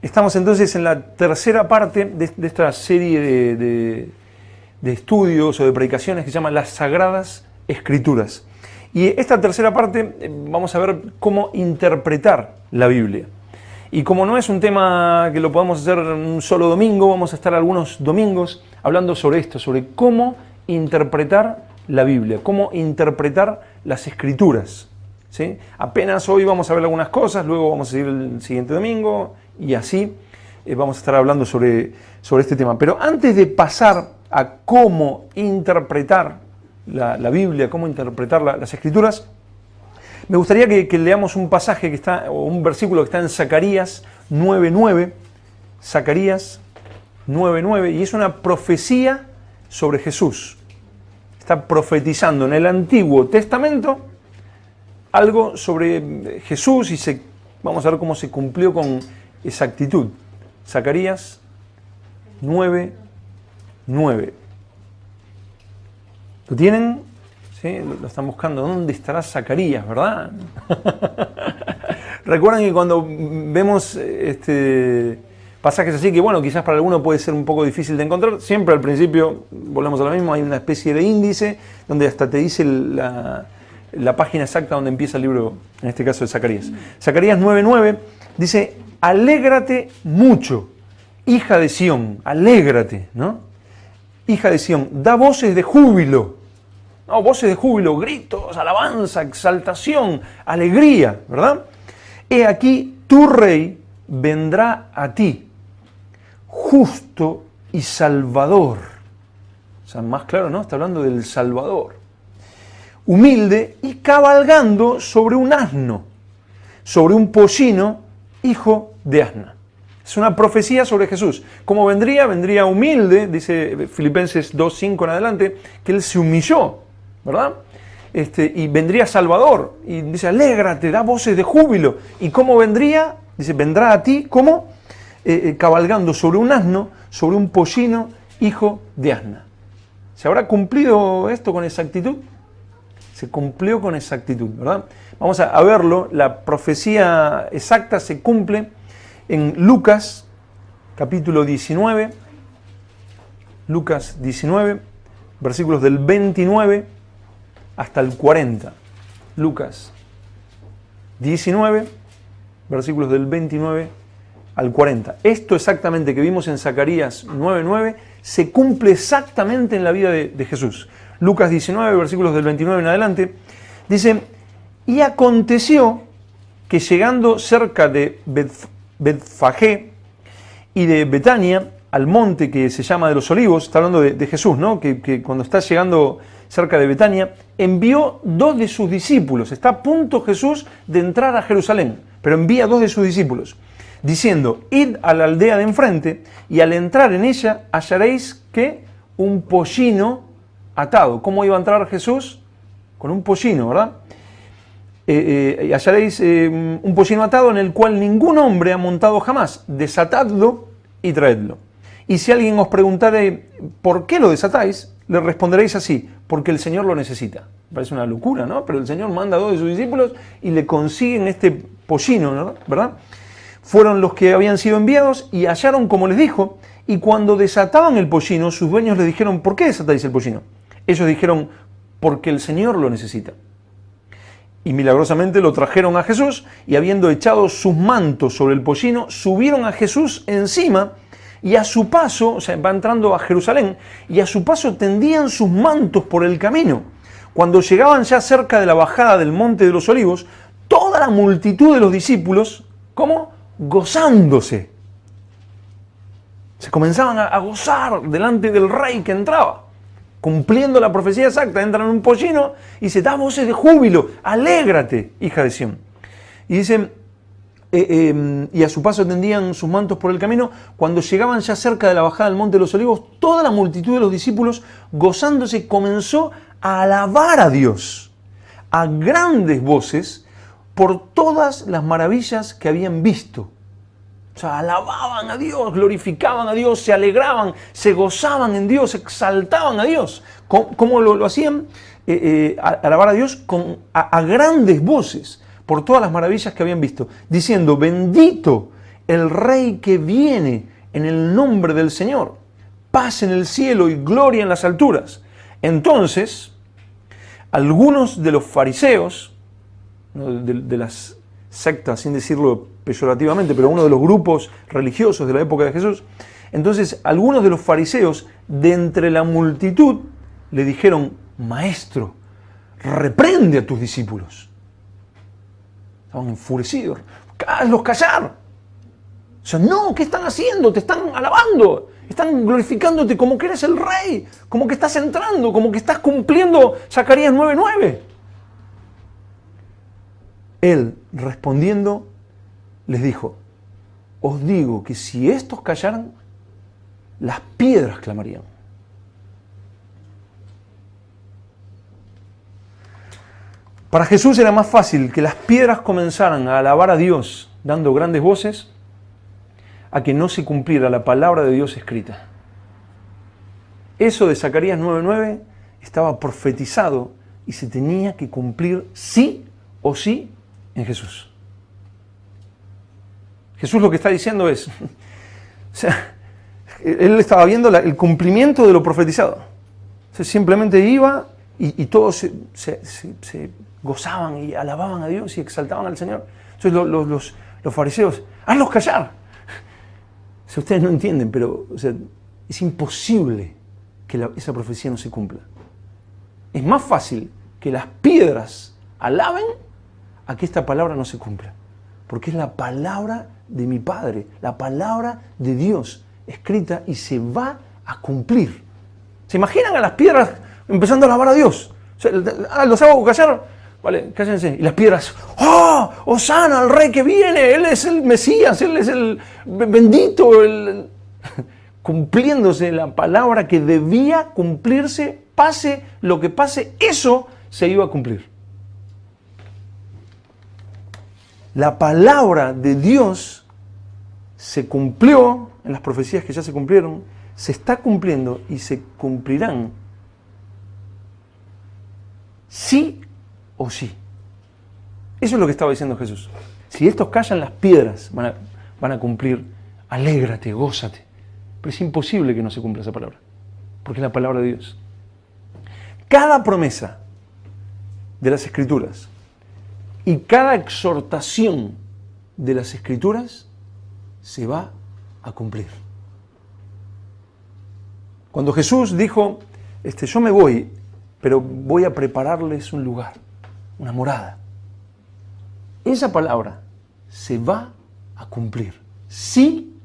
Estamos entonces en la tercera parte de esta serie de estudios o de predicaciones que se llama Las Sagradas Escrituras. Y esta tercera parte vamos a ver cómo interpretar la Biblia. Y como no es un tema que lo podamos hacer un solo domingo, vamos a estar algunos domingos hablando sobre esto, sobre cómo interpretar la Biblia, cómo interpretar las Escrituras. ¿Sí? Apenas hoy vamos a ver algunas cosas, luego vamos a seguir el siguiente domingo y así vamos a estar hablando sobre este tema. Pero antes de pasar a cómo interpretar la Biblia, cómo interpretar las Escrituras, me gustaría que leamos un pasaje que está, o un versículo que está en Zacarías 9:9, Zacarías 9:9, y es una profecía sobre Jesús. Está profetizando en el Antiguo Testamento algo sobre Jesús y vamos a ver cómo se cumplió con exactitud. Zacarías 9:9. ¿Lo tienen? ¿Sí? Lo están buscando. ¿Dónde estará Zacarías, verdad? Recuerdan que cuando vemos pasajes así, que bueno, quizás para algunos puede ser un poco difícil de encontrar, siempre al principio, volvemos a lo mismo, hay una especie de índice donde hasta te dice la página exacta donde empieza el libro, en este caso de Zacarías. Zacarías 9:9 dice: alégrate mucho, hija de Sión, alégrate, ¿no? Hija de Sión, da voces de júbilo, no, voces de júbilo, gritos, alabanza, exaltación, alegría, ¿verdad? He aquí, tu rey vendrá a ti, justo y salvador. O sea, más claro, ¿no? Está hablando del Salvador. Humilde y cabalgando sobre un asno, sobre un pollino, hijo de asna. Es una profecía sobre Jesús. ¿Cómo vendría? Vendría humilde, dice Filipenses 2:5 en adelante, que Él se humilló, ¿verdad? Y vendría Salvador, y dice, alégrate, da voces de júbilo. ¿Y cómo vendría? Dice, vendrá a ti, ¿cómo? Cabalgando sobre un asno, sobre un pollino, hijo de asna. ¿Se habrá cumplido esto con exactitud? Se cumplió con exactitud, ¿verdad? Vamos a verlo, la profecía exacta se cumple en Lucas, capítulo 19, Lucas 19, versículos del 29 hasta el 40. Lucas 19, versículos del 29 al 40. Esto exactamente que vimos en Zacarías 9:9 se cumple exactamente en la vida de Jesús. Lucas 19, versículos del 29 en adelante, dice: y aconteció que llegando cerca de Betfagé y de Betania, al monte que se llama de los Olivos, está hablando de Jesús, ¿no? Que cuando está llegando cerca de Betania, envió 2 de sus discípulos. Está a punto Jesús de entrar a Jerusalén, pero envía 2 de sus discípulos, diciendo: id a la aldea de enfrente, y al entrar en ella hallaréis que un pollino atado. ¿Cómo iba a entrar Jesús? Con un pollino, ¿verdad? Hallaréis un pollino atado en el cual ningún hombre ha montado jamás. Desatadlo y traedlo. Y si alguien os preguntare por qué lo desatáis, le responderéis así: porque el Señor lo necesita. Parece una locura, ¿no? Pero el Señor manda a 2 de sus discípulos y le consiguen este pollino, ¿no? ¿Verdad? Fueron los que habían sido enviados y hallaron como les dijo, y cuando desataban el pollino, sus dueños les dijeron: ¿por qué desatáis el pollino? Ellos dijeron: porque el Señor lo necesita. Y milagrosamente lo trajeron a Jesús, y habiendo echado sus mantos sobre el pollino, subieron a Jesús encima, y a su paso, o sea, va entrando a Jerusalén, y a su paso tendían sus mantos por el camino. Cuando llegaban ya cerca de la bajada del monte de los Olivos, toda la multitud de los discípulos, ¿cómo? Gozándose. Se comenzaban a gozar delante del rey que entraba. Cumpliendo la profecía exacta, entran en un pollino y se da voces de júbilo: alégrate, hija de Sión. Y dice, y a su paso tendían sus mantos por el camino. Cuando llegaban ya cerca de la bajada del monte de los Olivos, toda la multitud de los discípulos, gozándose, comenzó a alabar a Dios a grandes voces por todas las maravillas que habían visto. O sea, alababan a Dios, glorificaban a Dios, se alegraban, se gozaban en Dios, exaltaban a Dios. ¿Cómo lo hacían? Alabar a Dios a grandes voces por todas las maravillas que habían visto, diciendo: bendito el Rey que viene en el nombre del Señor, paz en el cielo y gloria en las alturas. Entonces, algunos de los fariseos, ¿no?, de las sectas, sin decirlo peyorativamente, pero uno de los grupos religiosos de la época de Jesús, entonces algunos de los fariseos de entre la multitud le dijeron: Maestro, reprende a tus discípulos. Estaban enfurecidos. Hazlos callar. O sea, no, ¿qué están haciendo? Te están alabando, están glorificándote como que eres el Rey, como que estás entrando, como que estás cumpliendo Zacarías 9:9. Él, respondiendo, les dijo: os digo que si estos callaran, las piedras clamarían. Para Jesús era más fácil que las piedras comenzaran a alabar a Dios dando grandes voces, a que no se cumpliera la palabra de Dios escrita. Eso de Zacarías 9:9 estaba profetizado y se tenía que cumplir sí o sí en Jesús. Jesús lo que está diciendo es, o sea, él estaba viendo el cumplimiento de lo profetizado. O sea, simplemente iba y todos se gozaban y alababan a Dios y exaltaban al Señor. Entonces los fariseos: hazlos callar. O sea, ustedes no entienden, pero o sea, es imposible que esa profecía no se cumpla. Es más fácil que las piedras alaben a que esta palabra no se cumpla. Porque es la palabra de mi Padre, la palabra de Dios escrita y se va a cumplir. ¿Se imaginan a las piedras empezando a alabar a Dios? O sea, los hago callar, vale, cállense. Y las piedras: ¡oh! ¡Hosana al Rey que viene! Él es el Mesías, Él es el bendito, cumpliéndose la palabra que debía cumplirse, pase lo que pase, eso se iba a cumplir. La palabra de Dios se cumplió en las profecías que ya se cumplieron, se está cumpliendo y se cumplirán sí o sí. Eso es lo que estaba diciendo Jesús. Si estos callan, las piedras van a cumplir. Alégrate, gózate. Pero es imposible que no se cumpla esa palabra, porque es la palabra de Dios. Cada promesa de las Escrituras y cada exhortación de las Escrituras se va a cumplir. Cuando Jesús dijo: yo me voy, pero voy a prepararles un lugar, una morada, esa palabra se va a cumplir, sí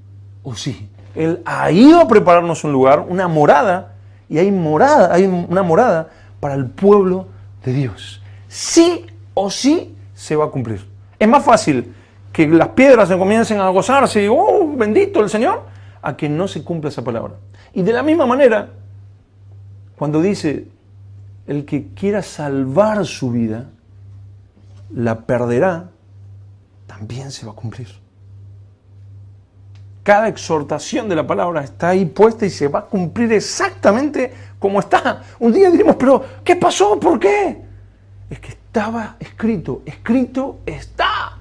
o sí. Él ha ido a prepararnos un lugar, una morada, y hay una morada para el pueblo de Dios. Sí o sí se va a cumplir. Es más fácil que las piedras se comiencen a gozarse y ¡oh, bendito el Señor!, a que no se cumpla esa palabra. Y de la misma manera, cuando dice: el que quiera salvar su vida, la perderá, también se va a cumplir. Cada exhortación de la palabra está ahí puesta y se va a cumplir exactamente como está. Un día diremos: pero ¿qué pasó? ¿Por qué? Es que estaba escrito, escrito está.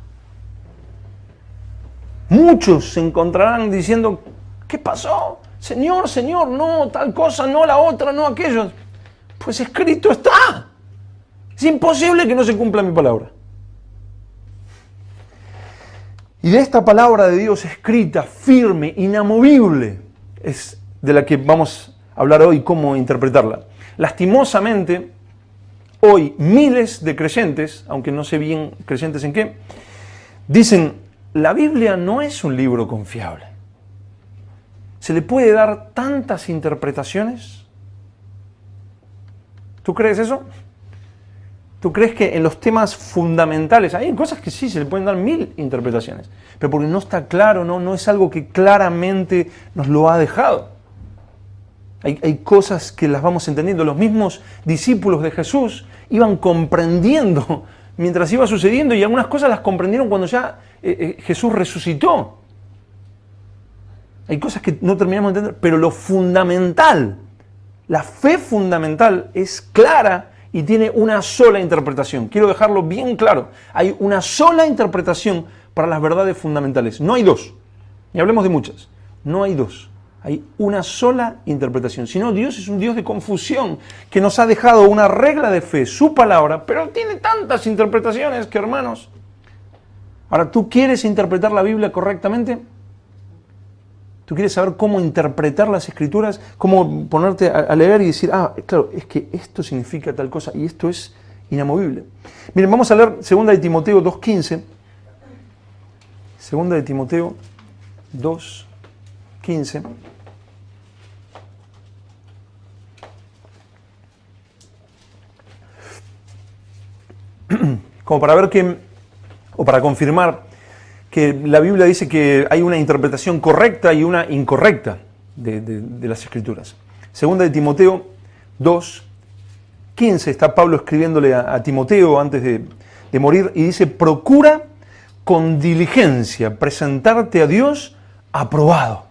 Muchos se encontrarán diciendo: ¿qué pasó? Señor, Señor, no, tal cosa, no la otra, no aquello. Pues escrito está. Es imposible que no se cumpla mi palabra. Y de esta palabra de Dios escrita, firme, inamovible, es de la que vamos a hablar hoy, cómo interpretarla. Lastimosamente, hoy miles de creyentes, aunque no sé bien creyentes en qué, dicen: la Biblia no es un libro confiable. ¿Se le puede dar tantas interpretaciones? ¿Tú crees eso? ¿Tú crees que en los temas fundamentales hay cosas que sí se le pueden dar 1000 interpretaciones? Pero porque no está claro, no es algo que claramente nos lo ha dejado. Hay cosas que las vamos entendiendo. Los mismos discípulos de Jesús iban comprendiendo mientras iba sucediendo, y algunas cosas las comprendieron cuando ya Jesús resucitó. Hay cosas que no terminamos de entender, pero lo fundamental, la fe fundamental es clara y tiene una sola interpretación. Quiero dejarlo bien claro. Hay una sola interpretación para las verdades fundamentales. No hay dos. Y hablemos de muchas. No hay dos. Hay una sola interpretación. Si no, Dios es un Dios de confusión, que nos ha dejado una regla de fe, su palabra, pero tiene tantas interpretaciones que, hermanos. Ahora, ¿tú quieres interpretar la Biblia correctamente? ¿Tú quieres saber cómo interpretar las Escrituras? ¿Cómo ponerte a leer y decir, claro, es que esto significa tal cosa y esto es inamovible? Miren, vamos a leer 2 de Timoteo 2.15. 2 de Timoteo 2.15. Como para ver que, o para confirmar que la Biblia dice que hay una interpretación correcta y una incorrecta de las Escrituras. 2 de Timoteo 2.15, está Pablo escribiéndole a Timoteo antes de morir y dice, procura con diligencia presentarte a Dios aprobado,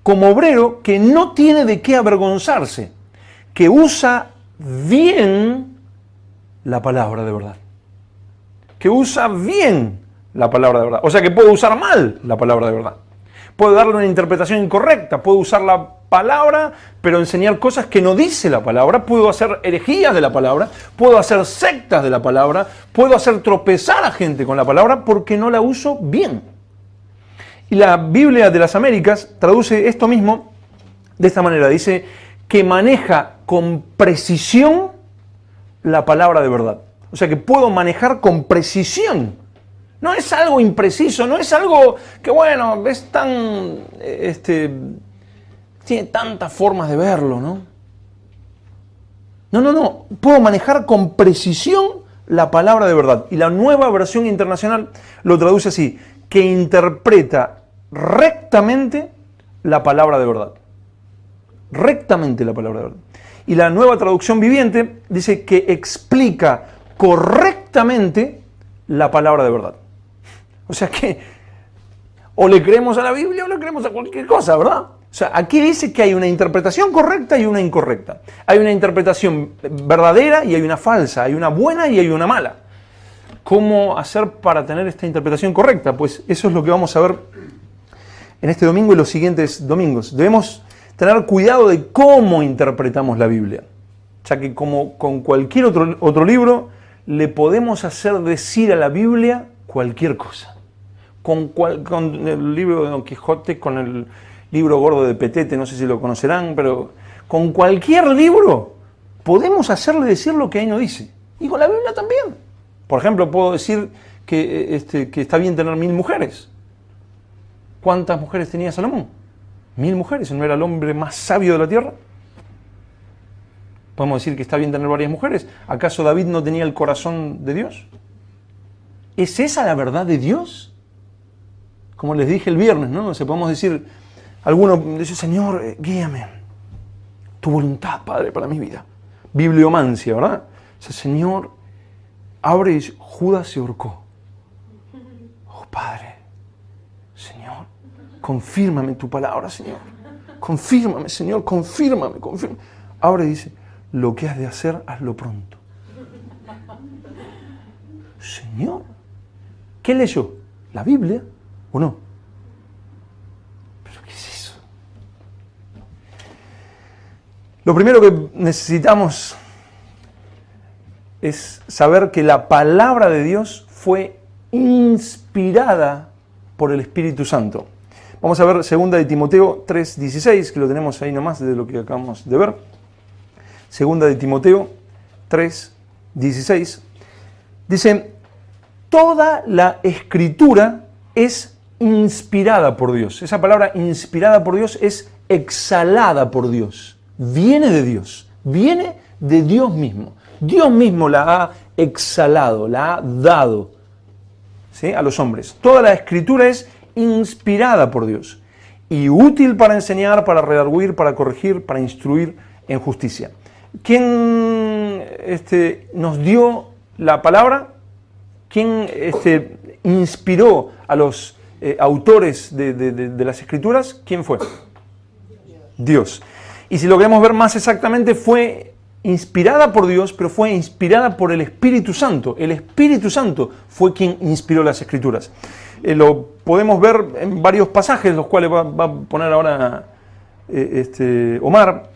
como obrero que no tiene de qué avergonzarse, que usa bien la palabra de verdad. Que usa bien la palabra de verdad. O sea que puede usar mal la palabra de verdad. Puede darle una interpretación incorrecta, puede usar la palabra, pero enseñar cosas que no dice la palabra, puedo hacer herejías de la palabra, puedo hacer sectas de la palabra, puedo hacer tropezar a gente con la palabra porque no la uso bien. Y la Biblia de las Américas traduce esto mismo de esta manera, dice que maneja con precisión la palabra de verdad. O sea que puedo manejar con precisión. No es algo impreciso, no es algo que, bueno, es tan, tiene tantas formas de verlo, ¿no? No. Puedo manejar con precisión la palabra de verdad. Y la Nueva Versión Internacional lo traduce así, que interpreta rectamente la palabra de verdad. Rectamente la palabra de verdad. Y la Nueva Traducción Viviente dice que explica correctamente la palabra de verdad. O sea que o le creemos a la Biblia o le creemos a cualquier cosa, ¿verdad? O sea, aquí dice que hay una interpretación correcta y una incorrecta. Hay una interpretación verdadera y hay una falsa. Hay una buena y hay una mala. ¿Cómo hacer para tener esta interpretación correcta? Pues eso es lo que vamos a ver en este domingo y los siguientes domingos. Debemos tener cuidado de cómo interpretamos la Biblia. Ya que como con cualquier otro libro, le podemos hacer decir a la Biblia cualquier cosa. Con el libro de Don Quijote, con el libro gordo de Petete, no sé si lo conocerán, pero con cualquier libro podemos hacerle decir lo que ahí no dice. Y con la Biblia también. Por ejemplo, puedo decir que está bien tener 1000 mujeres. ¿Cuántas mujeres tenía Salomón? 1000 mujeres. ¿No era el hombre más sabio de la tierra? Podemos decir que está bien tener varias mujeres. ¿Acaso David no tenía el corazón de Dios? ¿Es esa la verdad de Dios? Como les dije el viernes, ¿no? O sea, podemos decir, algunos dicen, Señor, guíame. Tu voluntad, Padre, para mi vida. Bibliomancia, ¿verdad? O sea, Señor, abre y Judas se ahorcó. Oh, Padre, Señor, confírmame tu palabra, Señor. Confírmame, Señor, confírmame. Ahora dice, lo que has de hacer, hazlo pronto. Señor, ¿qué leyó? ¿La Biblia o no? ¿Pero qué es eso? Lo primero que necesitamos es saber que la palabra de Dios fue inspirada por el Espíritu Santo. Vamos a ver 2 de Timoteo 3.16, que lo tenemos ahí nomás de lo que acabamos de ver. 2 de Timoteo 3.16. Dice, toda la Escritura es inspirada por Dios. Esa palabra inspirada por Dios es exhalada por Dios. Viene de Dios. Viene de Dios mismo. Dios mismo la ha exhalado, la ha dado, ¿sí?, a los hombres. Toda la Escritura es inspirada por Dios y útil para enseñar, para redarguir, para corregir, para instruir en justicia. ¿Quién nos dio la palabra? ¿Quién inspiró a los autores de las Escrituras? ¿Quién fue? Dios. Y si lo queremos ver más exactamente, fue inspirada por Dios, pero fue inspirada por el Espíritu Santo. El Espíritu Santo fue quien inspiró las Escrituras. Lo podemos ver en varios pasajes, los cuales va a poner ahora Omar.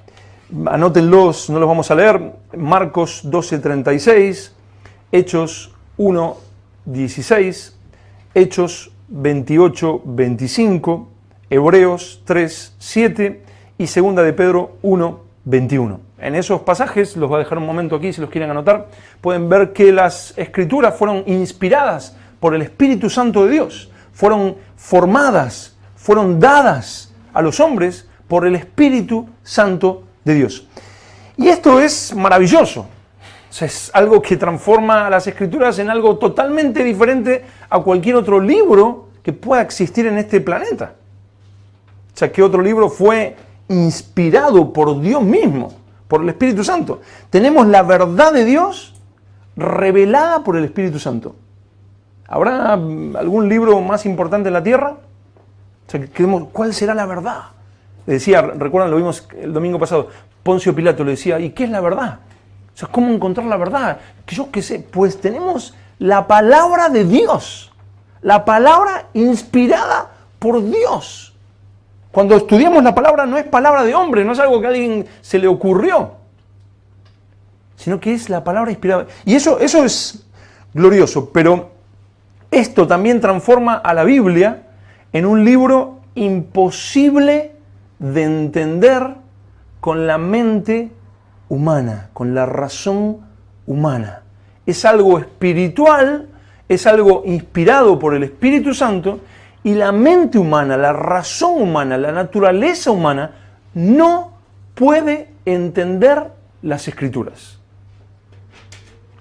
Anótenlos, no los vamos a leer. Marcos 12:36, Hechos 1:16, Hechos 28:25, Hebreos 3:7 y Segunda de Pedro 1:21. En esos pasajes, los voy a dejar un momento aquí si los quieren anotar, pueden ver que las Escrituras fueron inspiradas por el Espíritu Santo de Dios, fueron formadas, fueron dadas a los hombres por el Espíritu Santo de Dios. Y esto es maravilloso. O sea, es algo que transforma a las Escrituras en algo totalmente diferente a cualquier otro libro que pueda existir en este planeta. O sea, que otro libro fue inspirado por Dios mismo, por el Espíritu Santo. Tenemos la verdad de Dios revelada por el Espíritu Santo. ¿Habrá algún libro más importante en la tierra? O sea, ¿cuál será la verdad? Le decía, recuerdan, lo vimos el domingo pasado, Poncio Pilato le decía, ¿y qué es la verdad? O sea, ¿cómo encontrar la verdad? Que yo qué sé, pues tenemos la palabra de Dios, la palabra inspirada por Dios. Cuando estudiamos la palabra no es palabra de hombre, no es algo que a alguien se le ocurrió, sino que es la palabra inspirada. Y eso es glorioso, pero esto también transforma a la Biblia en un libro imposible de entender con la mente humana, con la razón humana. Es algo espiritual, es algo inspirado por el Espíritu Santo, y la mente humana, la razón humana, la naturaleza humana no puede entender las Escrituras.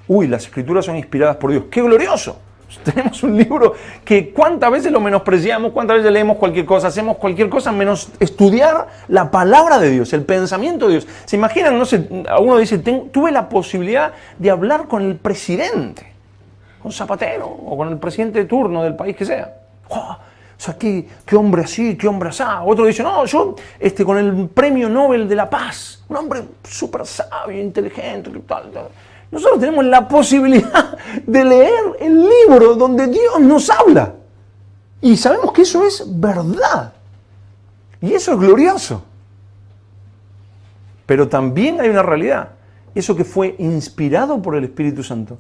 Uy, las Escrituras son inspiradas por Dios. ¡Qué glorioso! Tenemos un libro que cuántas veces lo menospreciamos, cuántas veces leemos cualquier cosa, hacemos cualquier cosa menos estudiar la palabra de Dios, el pensamiento de Dios. ¿Se imaginan? No sé, alguno dice, tuve la posibilidad de hablar con el presidente, con Zapatero o con el presidente de turno del país que sea. ¡Oh! O sea, qué hombre así, qué hombre así. Otro dice, no, yo con el premio Nobel de la Paz, un hombre súper sabio, inteligente, tal. Nosotros tenemos la posibilidad de leer el libro donde Dios nos habla. Y sabemos que eso es verdad. Y eso es glorioso. Pero también hay una realidad. Eso que fue inspirado por el Espíritu Santo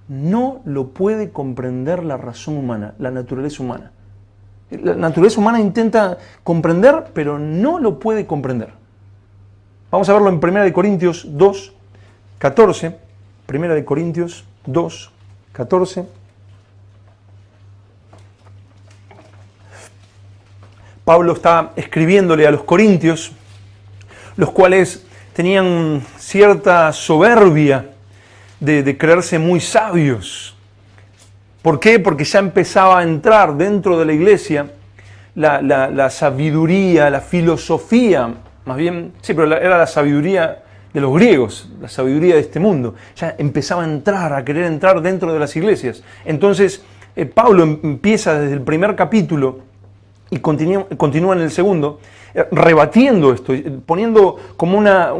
no lo puede comprender la razón humana, la naturaleza humana. La naturaleza humana intenta comprender, pero no lo puede comprender. Vamos a verlo en 1 Corintios 2, 14. 1 Corintios 2, 14. Pablo está escribiéndole a los corintios, los cuales tenían cierta soberbia de creerse muy sabios. ¿Por qué? Porque ya empezaba a entrar dentro de la iglesia la sabiduría, la filosofía, más bien, sí, pero era la sabiduría de los griegos, la sabiduría de este mundo. Ya empezaba a querer entrar dentro de las iglesias. Entonces, Pablo empieza desde el primer capítulo y continúa en el segundo, rebatiendo esto, poniendo como una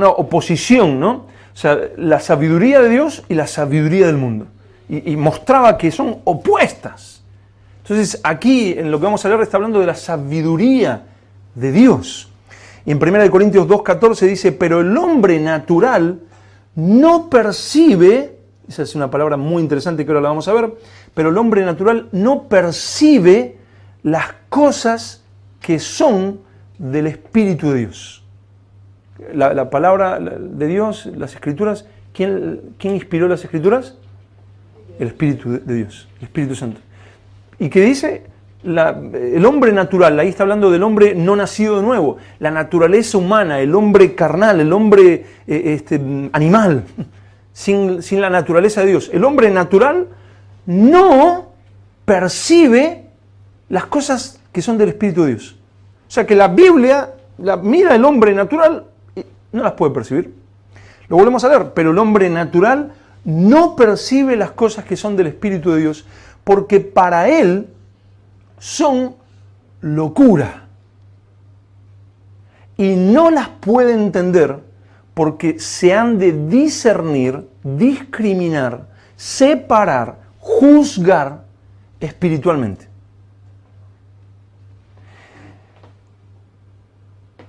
oposición, ¿no? O sea, la sabiduría de Dios y la sabiduría del mundo. Y mostraba que son opuestas. Entonces, aquí, en lo que vamos a leer, está hablando de la sabiduría de Dios. Y en 1 Corintios 2:14 dice, pero el hombre natural no percibe, esa es una palabra muy interesante que ahora la vamos a ver, pero el hombre natural no percibe las cosas que son del Espíritu de Dios. La palabra de Dios, las Escrituras, ¿quién inspiró las Escrituras? El Espíritu de Dios, el Espíritu Santo. ¿Y qué dice? El hombre natural, ahí está hablando del hombre no nacido de nuevo, la naturaleza humana, el hombre carnal, el hombre animal, sin la naturaleza de Dios. El hombre natural no percibe las cosas que son del Espíritu de Dios. O sea que la Biblia mira el hombre natural y no las puede percibir. Lo volvemos a leer, pero el hombre natural no percibe las cosas que son del Espíritu de Dios, porque para él son locura. Y no las puede entender porque se han de discernir, discriminar, separar, juzgar espiritualmente.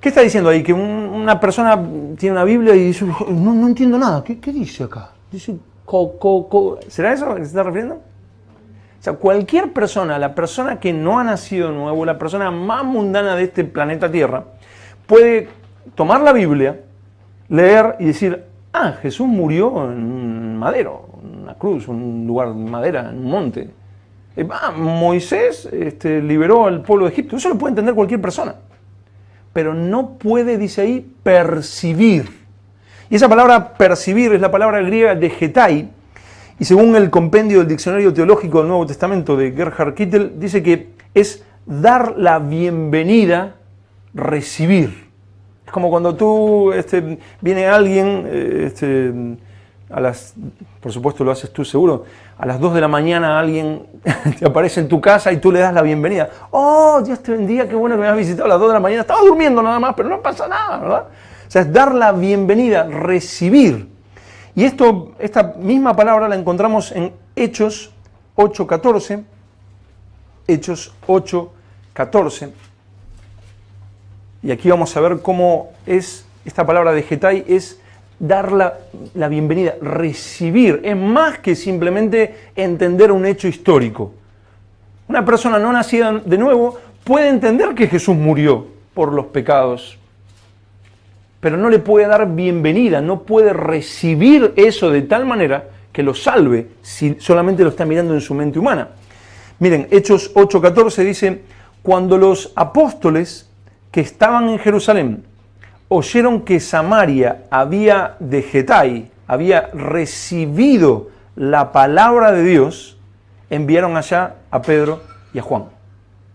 ¿Qué está diciendo ahí? Que una persona tiene una Biblia y dice, no entiendo nada. ¿Qué dice acá? Dice, ¿será eso a lo que se está refiriendo? O sea, cualquier persona, la persona que no ha nacido de nuevo, la persona más mundana de este planeta Tierra, puede tomar la Biblia, leer y decir, Jesús murió en un madero, una cruz, un lugar de madera, en un monte. Moisés liberó al pueblo de Egipto. Eso lo puede entender cualquier persona. Pero no puede, dice ahí, percibir. Y esa palabra percibir es la palabra griega de getai, y según el compendio del Diccionario Teológico del Nuevo Testamento de Gerhard Kittel, dice que es dar la bienvenida, recibir. Es como cuando tú, viene alguien, por supuesto lo haces tú seguro, a las 2 de la mañana alguien te aparece en tu casa y tú le das la bienvenida. ¡Oh, Dios te bendiga, qué bueno que me has visitado a las 2 de la mañana! Estaba durmiendo nada más, pero no pasa nada, ¿verdad? O sea, es dar la bienvenida, recibir. Y esta misma palabra la encontramos en Hechos 8:14. Hechos 8:14. Y aquí vamos a ver cómo es esta palabra de getai, es dar la bienvenida, recibir. Es más que simplemente entender un hecho histórico. Una persona no nacida de nuevo puede entender que Jesús murió por los pecados, pero no le puede dar bienvenida, no puede recibir eso de tal manera que lo salve si solamente lo está mirando en su mente humana. Miren, Hechos 8:14 dice, cuando los apóstoles que estaban en Jerusalén oyeron que Samaria había de getai, había recibido la palabra de Dios, enviaron allá a Pedro y a Juan. O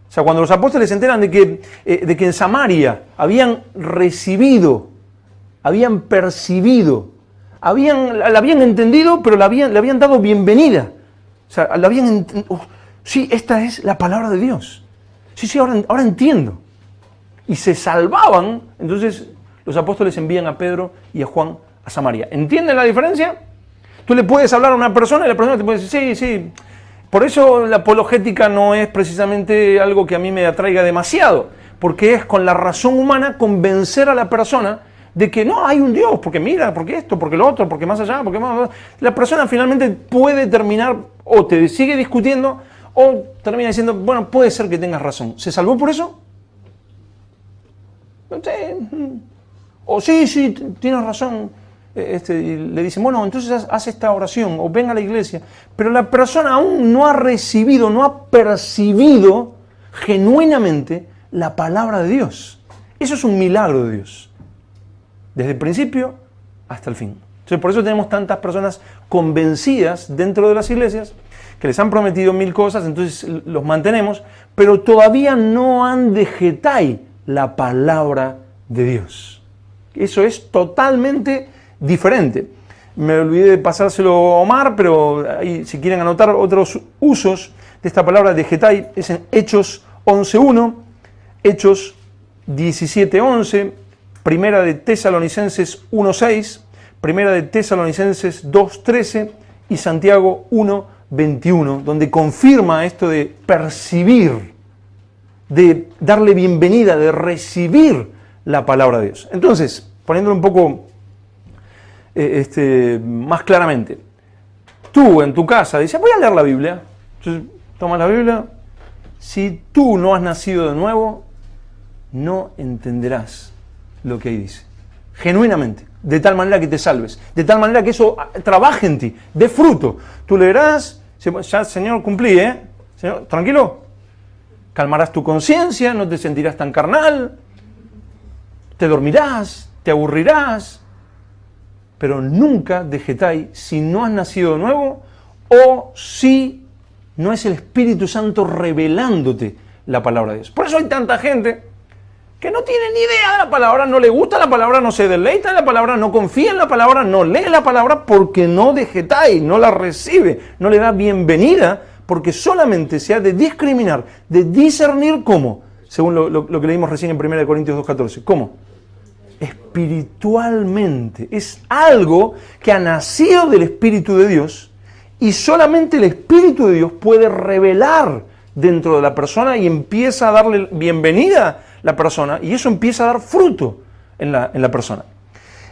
sea, cuando los apóstoles se enteran de que en Samaria habían recibido, habían percibido, la habían entendido, pero le habían dado bienvenida. O sea, sí, esta es la palabra de Dios. Sí, ahora entiendo. Y se salvaban, entonces los apóstoles envían a Pedro y a Juan a Samaria. ¿Entienden la diferencia? Tú le puedes hablar a una persona y la persona te puede decir, sí. Por eso la apologética no es precisamente algo que a mí me atraiga demasiado, porque es con la razón humana convencer a la persona de que no, hay un Dios, porque mira, porque esto, porque lo otro, porque más allá, porque más... La persona finalmente puede terminar, o te sigue discutiendo, o termina diciendo, bueno, puede ser que tengas razón. ¿Se salvó por eso? O sí, tienes razón. Y le dicen, bueno, entonces haz esta oración, o ven a la iglesia. Pero la persona aún no ha recibido, no ha percibido genuinamente la palabra de Dios. Eso es un milagro de Dios. Desde el principio hasta el fin. Entonces, por eso tenemos tantas personas convencidas dentro de las iglesias que les han prometido 1000 cosas, entonces los mantenemos, pero todavía no han de getai la palabra de Dios. Eso es totalmente diferente. Me olvidé de pasárselo a Omar, pero ahí, si quieren anotar otros usos de esta palabra de getai, es en Hechos 11:1, Hechos 17:11, Primera de Tesalonicenses 1:6, Primera de Tesalonicenses 2:13 y Santiago 1:21, donde confirma esto de percibir, de darle bienvenida, de recibir la palabra de Dios. Entonces, poniéndolo un poco más claramente, tú en tu casa dices, voy a leer la Biblia. Entonces, tomas la Biblia. Si tú no has nacido de nuevo, no entenderás lo que ahí dice, genuinamente, de tal manera que te salves, de tal manera que eso trabaje en ti, dé fruto. Tú leerás, ya Señor cumplí, Señor, tranquilo, calmarás tu conciencia, no te sentirás tan carnal, te dormirás, te aburrirás, pero nunca de getai si no has nacido de nuevo o si no es el Espíritu Santo revelándote la palabra de Dios. Por eso hay tanta gente que no tiene ni idea de la palabra, no le gusta la palabra, no se deleita en la palabra, no confía en la palabra, no lee la palabra porque no de getai, no la recibe, no le da bienvenida, porque solamente se ha de discriminar, de discernir cómo, según lo que leímos recién en 1 Corintios 2:14, ¿cómo? Espiritualmente. Es algo que ha nacido del Espíritu de Dios Y solamente el Espíritu de Dios puede revelar dentro de la persona y empieza a darle bienvenida a la persona y eso empieza a dar fruto en la persona.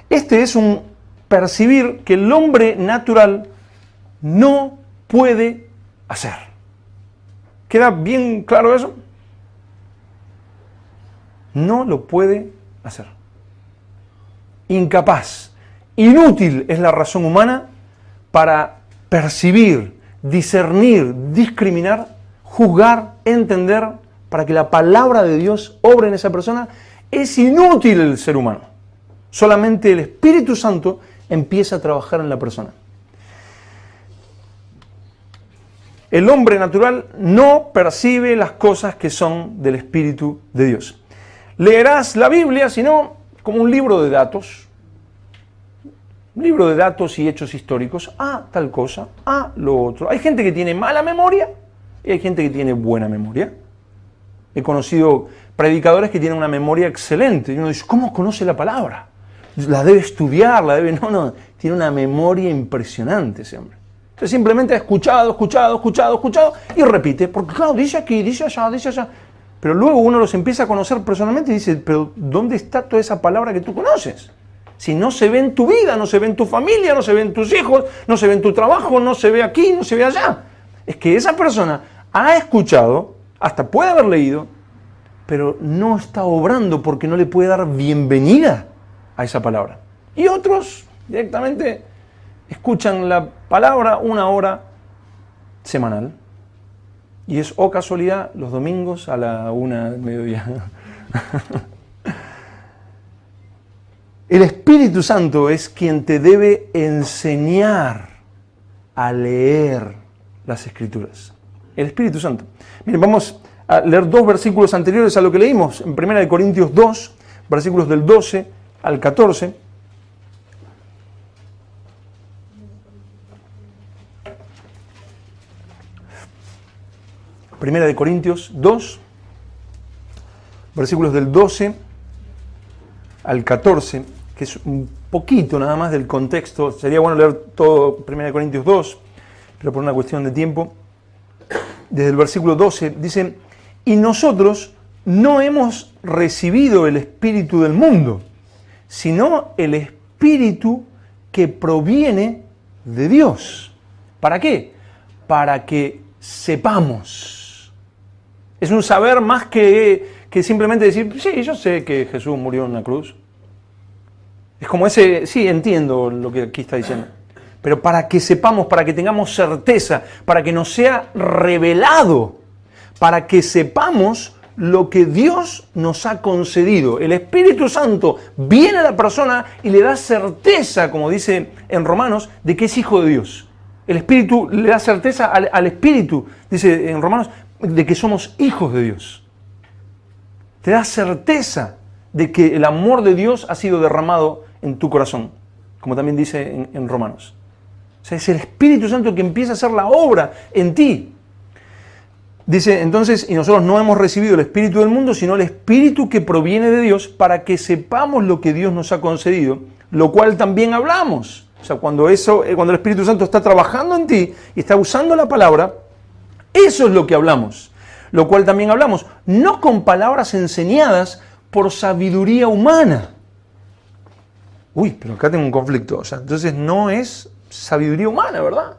Este es un percibir que el hombre natural no puede hacer. ¿Queda bien claro eso? No lo puede hacer. Incapaz, inútil es la razón humana para percibir, discernir, discriminar, juzgar, entender, para que la palabra de Dios obre en esa persona. Es inútil el ser humano. Solamente el Espíritu Santo empieza a trabajar en la persona. El hombre natural no percibe las cosas que son del Espíritu de Dios. Leerás la Biblia, sino como un libro de datos. Un libro de datos y hechos históricos. Tal cosa, lo otro. Hay gente que tiene mala memoria y hay gente que tiene buena memoria. He conocido predicadores que tienen una memoria excelente. Y uno dice, ¿cómo conoce la palabra? La debe estudiar, No, tiene una memoria impresionante ese hombre. Entonces simplemente ha escuchado y repite. Porque claro, dice aquí, dice allá. Pero luego uno los empieza a conocer personalmente y dice, pero ¿dónde está toda esa palabra que tú conoces? Si no se ve en tu vida, no se ve en tu familia, no se ve en tus hijos, no se ve en tu trabajo, no se ve aquí, no se ve allá. Es que esa persona ha escuchado, hasta puede haber leído, pero no está obrando porque no le puede dar bienvenida a esa palabra. Y otros directamente escuchan la palabra 1 hora semanal. Y es, casualidad, los domingos a la 1 del mediodía. El Espíritu Santo es quien te debe enseñar a leer las Escrituras. El Espíritu Santo. Miren, vamos a leer 2 versículos anteriores a lo que leímos. En 1 Corintios 2, versículos del 12 al 14. 1 Corintios 2, versículos del 12 al 14, que es un poquito nada más del contexto. Sería bueno leer todo 1 Corintios 2, pero por una cuestión de tiempo. Desde el versículo 12 dice, y nosotros no hemos recibido el espíritu del mundo, sino el espíritu que proviene de Dios. ¿Para qué? Para que sepamos. Es un saber más que simplemente decir, sí, yo sé que Jesús murió en la cruz. Es como ese, sí, entiendo lo que aquí está diciendo. Pero para que sepamos, para que tengamos certeza, para que nos sea revelado, para que sepamos lo que Dios nos ha concedido. El Espíritu Santo viene a la persona y le da certeza, como dice en Romanos, de que es hijo de Dios. El Espíritu le da certeza al Espíritu, dice en Romanos, de que somos hijos de Dios. Te da certeza de que el amor de Dios ha sido derramado en tu corazón, como también dice en Romanos. O sea, es el Espíritu Santo que empieza a hacer la obra en ti. Dice entonces, y nosotros no hemos recibido el Espíritu del mundo, sino el Espíritu que proviene de Dios, para que sepamos lo que Dios nos ha concedido, lo cual también hablamos. O sea, cuando el Espíritu Santo está trabajando en ti y está usando la palabra, eso es lo que hablamos, lo cual también hablamos, no con palabras enseñadas por sabiduría humana. Uy, pero acá tengo un conflicto, o sea, entonces no es sabiduría humana, ¿verdad?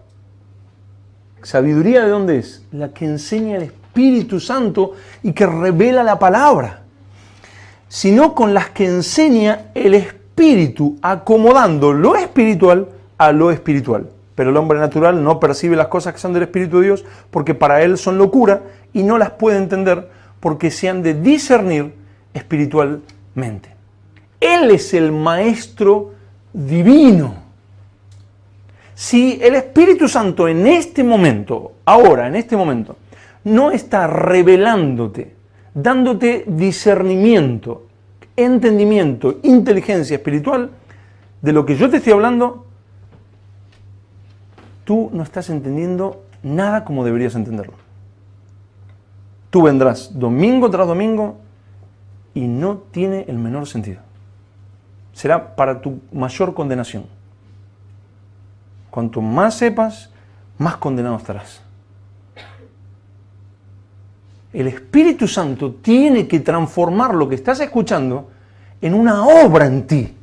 ¿Sabiduría de dónde es? La que enseña el Espíritu Santo y que revela la palabra, sino con las que enseña el Espíritu, acomodando lo espiritual a lo espiritual. Pero el hombre natural no percibe las cosas que son del Espíritu de Dios porque para él son locura y no las puede entender porque se han de discernir espiritualmente. Él es el Maestro divino. Si el Espíritu Santo en este momento, ahora, en este momento, no está revelándote, dándote discernimiento, entendimiento, inteligencia espiritual, de lo que yo te estoy hablando, tú no estás entendiendo nada como deberías entenderlo. Tú vendrás domingo tras domingo y no tiene el menor sentido. Será para tu mayor condenación. Cuanto más sepas, más condenado estarás. El Espíritu Santo tiene que transformar lo que estás escuchando en una obra en ti,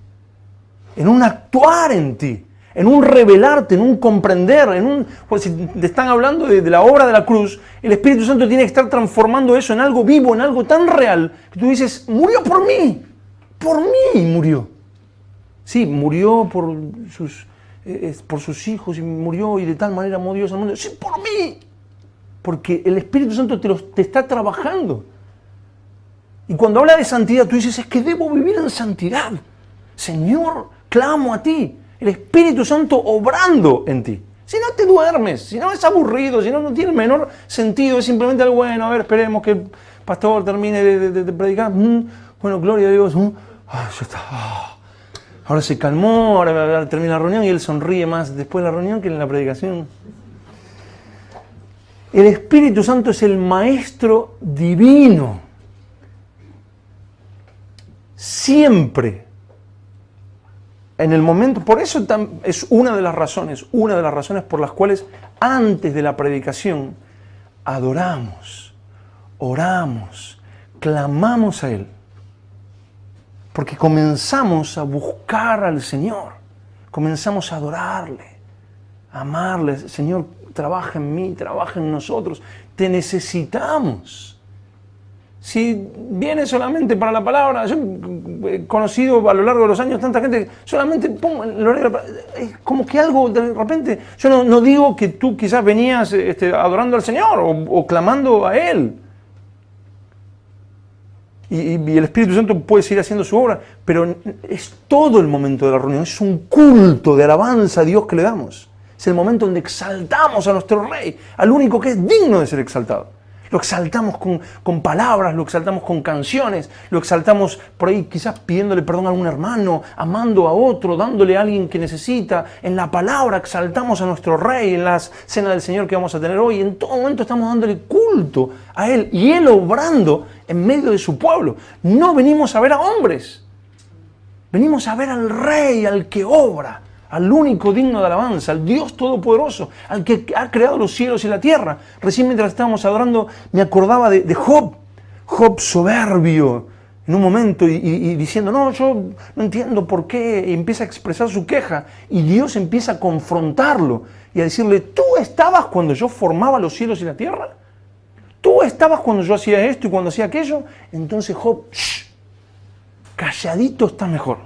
en un actuar en ti, en un revelarte, en un comprender, pues si te están hablando de la obra de la cruz, el Espíritu Santo tiene que estar transformando eso en algo vivo, en algo tan real, que tú dices, murió por mí murió. Sí, murió por sus hijos y murió y de tal manera amó Dios al mundo. Sí, por mí. Porque el Espíritu Santo te está trabajando. Y cuando habla de santidad, tú dices, es que debo vivir en santidad. Señor, clamo a ti. El Espíritu Santo obrando en ti. Si no te duermes, si no es aburrido, si no tiene el menor sentido, es simplemente algo bueno. A ver, esperemos que el pastor termine de predicar. Bueno, gloria a Dios. Ya está. Ahora se calmó, ahora termina la reunión y él sonríe más después de la reunión que en la predicación. El Espíritu Santo es el Maestro divino. Siempre. En el momento, por eso es una de las razones por las cuales antes de la predicación adoramos, oramos, clamamos a Él. Porque comenzamos a buscar al Señor, comenzamos a adorarle, a amarle. Señor, trabaja en mí, trabaja en nosotros, te necesitamos. Si viene solamente para la palabra, yo he conocido a lo largo de los años tanta gente que solamente es como que algo de repente, yo no digo que tú quizás venías adorando al Señor o clamando a Él. Y el Espíritu Santo puede seguir haciendo su obra, pero es todo el momento de la reunión, es un culto de alabanza a Dios que le damos. Es el momento donde exaltamos a nuestro Rey, al único que es digno de ser exaltado. Lo exaltamos con palabras, lo exaltamos con canciones, lo exaltamos por ahí quizás pidiéndole perdón a algún hermano, amando a otro, dándole a alguien que necesita. En la palabra exaltamos a nuestro Rey, en la cena del Señor que vamos a tener hoy. En todo momento estamos dándole culto a Él y Él obrando en medio de su pueblo. No venimos a ver a hombres, venimos a ver al Rey, al que obra, al único digno de alabanza, al Dios Todopoderoso, al que ha creado los cielos y la tierra. Recién mientras estábamos adorando me acordaba de Job soberbio en un momento y diciendo, no, yo no entiendo por qué, y empieza a expresar su queja y Dios empieza a confrontarlo y a decirle, ¿tú estabas cuando yo formaba los cielos y la tierra? ¿Tú estabas cuando yo hacía esto y cuando hacía aquello? Entonces Job, calladito está mejor.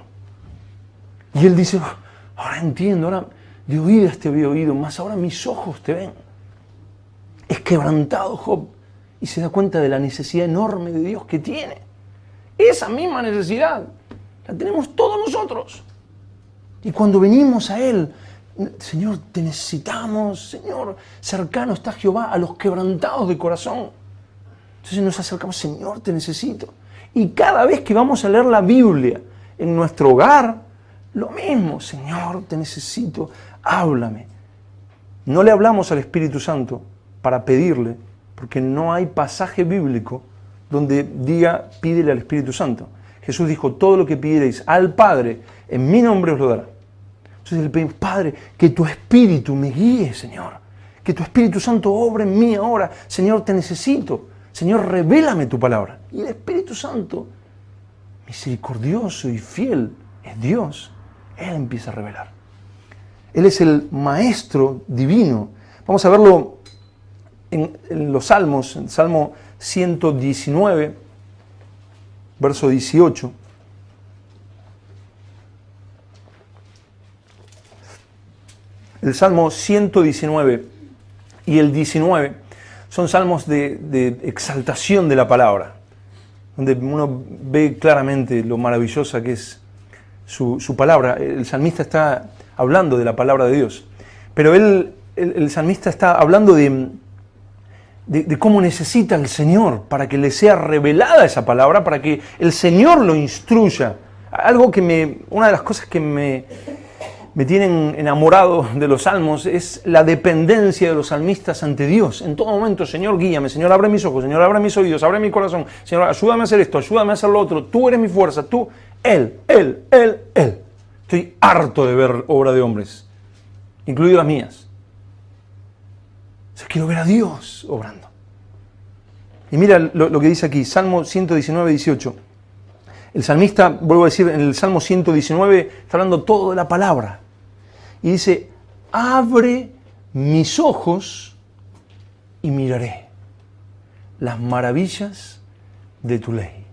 Y él dice, ahora entiendo, ahora de oídas te había oído, más ahora mis ojos te ven. Es quebrantado Job y se da cuenta de la necesidad enorme de Dios que tiene. Esa misma necesidad la tenemos todos nosotros. Y cuando venimos a Él, Señor, te necesitamos, Señor, cercano está Jehová a los quebrantados de corazón. Entonces nos acercamos, Señor, te necesito. Y cada vez que vamos a leer la Biblia en nuestro hogar, lo mismo, Señor, te necesito, háblame. No le hablamos al Espíritu Santo para pedirle, porque no hay pasaje bíblico donde diga, pídele al Espíritu Santo. Jesús dijo, todo lo que pidierais al Padre, en mi nombre os lo dará. Entonces le pedimos, Padre, que tu Espíritu me guíe, Señor. Que tu Espíritu Santo obre en mí ahora. Señor, te necesito. Señor, revélame tu palabra. Y el Espíritu Santo, misericordioso y fiel, es Dios. Él empieza a revelar. Él es el Maestro divino. Vamos a verlo en los Salmos, en Salmo 119, verso 18. El Salmo 119 y el 19 son salmos de exaltación de la palabra, donde uno ve claramente lo maravillosa que es su palabra. El salmista está hablando de la palabra de Dios, pero el salmista está hablando de cómo necesita al Señor para que le sea revelada esa palabra, para que el Señor lo instruya. Una de las cosas que me tienen enamorado de los salmos es la dependencia de los salmistas ante Dios. En todo momento, Señor, guíame, Señor, abre mis ojos, Señor, abre mis oídos, abre mi corazón, Señor, ayúdame a hacer esto, ayúdame a hacer lo otro, tú eres mi fuerza, tú, Él. Estoy harto de ver obra de hombres, incluidas las mías. Yo quiero ver a Dios obrando. Y mira lo que dice aquí, Salmo 119, 18. El salmista, vuelvo a decir, en el Salmo 119 está hablando todo de la palabra. Y dice, abre mis ojos y miraré las maravillas de tu ley.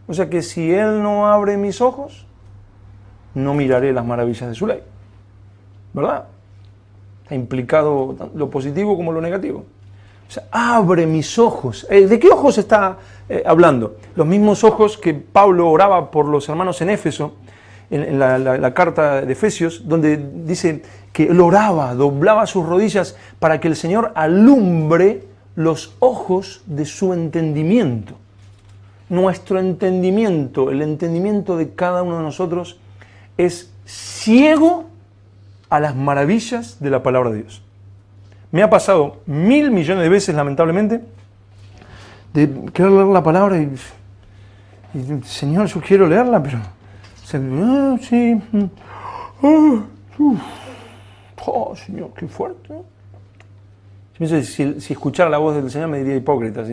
O sea que si Él no abre mis ojos, no miraré las maravillas de su ley. ¿Verdad? Está implicado lo positivo como lo negativo. O sea, abre mis ojos. ¿De qué ojos está hablando? Los mismos ojos que Pablo oraba por los hermanos en Éfeso, en la carta de Efesios, donde dice que él oraba, doblaba sus rodillas para que el Señor alumbre los ojos de su entendimiento. Nuestro entendimiento, el entendimiento de cada uno de nosotros, es ciego a las maravillas de la palabra de Dios. Me ha pasado 1.000 millones de veces, lamentablemente, de querer leer la palabra y Señor, yo quiero leerla, pero sí, Señor, qué fuerte. Si escuchara la voz del Señor me diría hipócrita.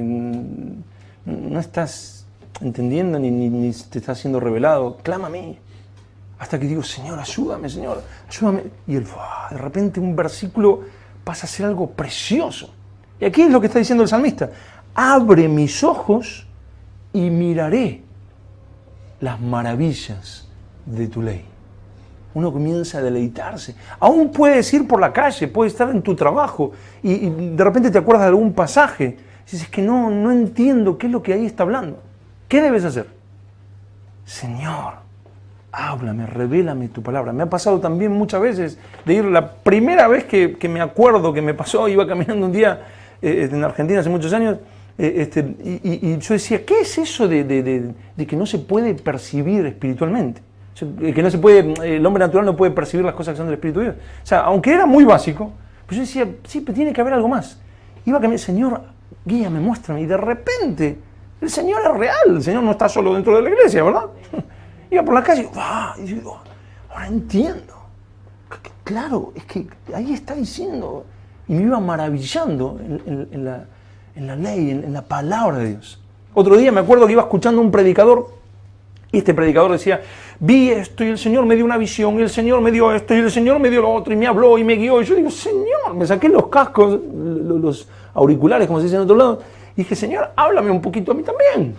No estás entendiendo ni te está siendo revelado. Clama a mí. Hasta que digo, Señor, ayúdame, Señor, ayúdame. Y de repente un versículo pasa a ser algo precioso. Y aquí es lo que está diciendo el salmista. Abre mis ojos y miraré las maravillas de tu ley. Uno comienza a deleitarse. Aún puedes ir por la calle, puedes estar en tu trabajo y de repente te acuerdas de algún pasaje. Y dices, es que no entiendo qué es lo que ahí está hablando. ¿Qué debes hacer? Señor, háblame, revélame tu palabra. Me ha pasado también muchas veces de ir, la primera vez que me acuerdo que me pasó, iba caminando un día en Argentina hace muchos años, y yo decía, ¿qué es eso de que no se puede percibir espiritualmente? O sea, que no se puede, el hombre natural no puede percibir las cosas que son del Espíritu de Dios. O sea, aunque era muy básico, pues yo decía, sí, pero tiene que haber algo más. Iba a caminar, Señor, guíame, muéstrame, y de repente, el Señor es real, el Señor no está solo dentro de la iglesia, ¿verdad? Iba por la calle y digo, ahora entiendo. Claro, es que ahí está diciendo, y me iba maravillando en la ley, en la palabra de Dios. Otro día me acuerdo que iba escuchando a un predicador, y este predicador decía, vi esto y el Señor me dio una visión, y el Señor me dio esto y el Señor me dio lo otro, y me habló y me guió, y yo digo, Señor, me saqué los cascos, los auriculares, como se dice en otro lado, y dije, Señor, háblame un poquito a mí también.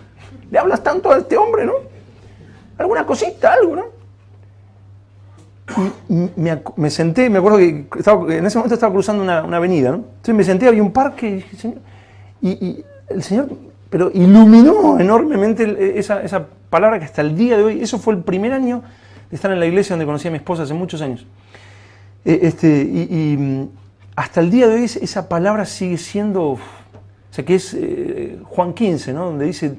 Le hablas tanto a este hombre, ¿no? Alguna cosita, algo, ¿no? Y me senté, me acuerdo que en ese momento estaba cruzando una avenida, ¿no? Entonces me senté, había un parque, y dije, Señor, y el Señor, pero iluminó enormemente esa palabra que hasta el día de hoy, eso fue el primer año de estar en la iglesia donde conocí a mi esposa hace muchos años. Hasta el día de hoy esa palabra sigue siendo, o sea, que es Juan 15, ¿no? Donde dice,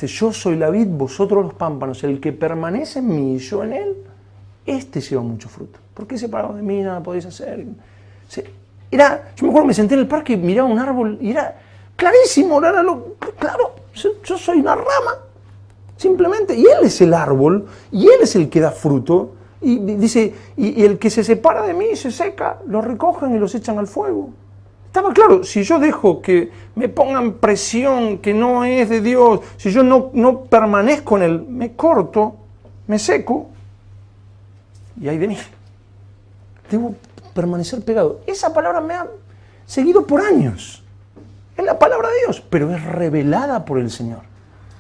yo soy la vid, vosotros los pámpanos, el que permanece en mí y yo en él, lleva mucho fruto. ¿Por qué separado de mí nada podéis hacer? Yo me acuerdo, me senté en el parque y miraba un árbol y era clarísimo, claro, yo soy una rama, simplemente, y él es el árbol, y él es el que da fruto, y dice, y el que se separa de mí se seca, lo recogen y los echan al fuego. Estaba claro, si yo dejo que me pongan presión que no es de Dios, si yo no permanezco en él, me corto, me seco, y hay de mí. Debo permanecer pegado. Esa palabra me ha seguido por años. Es la palabra de Dios, pero es revelada por el Señor.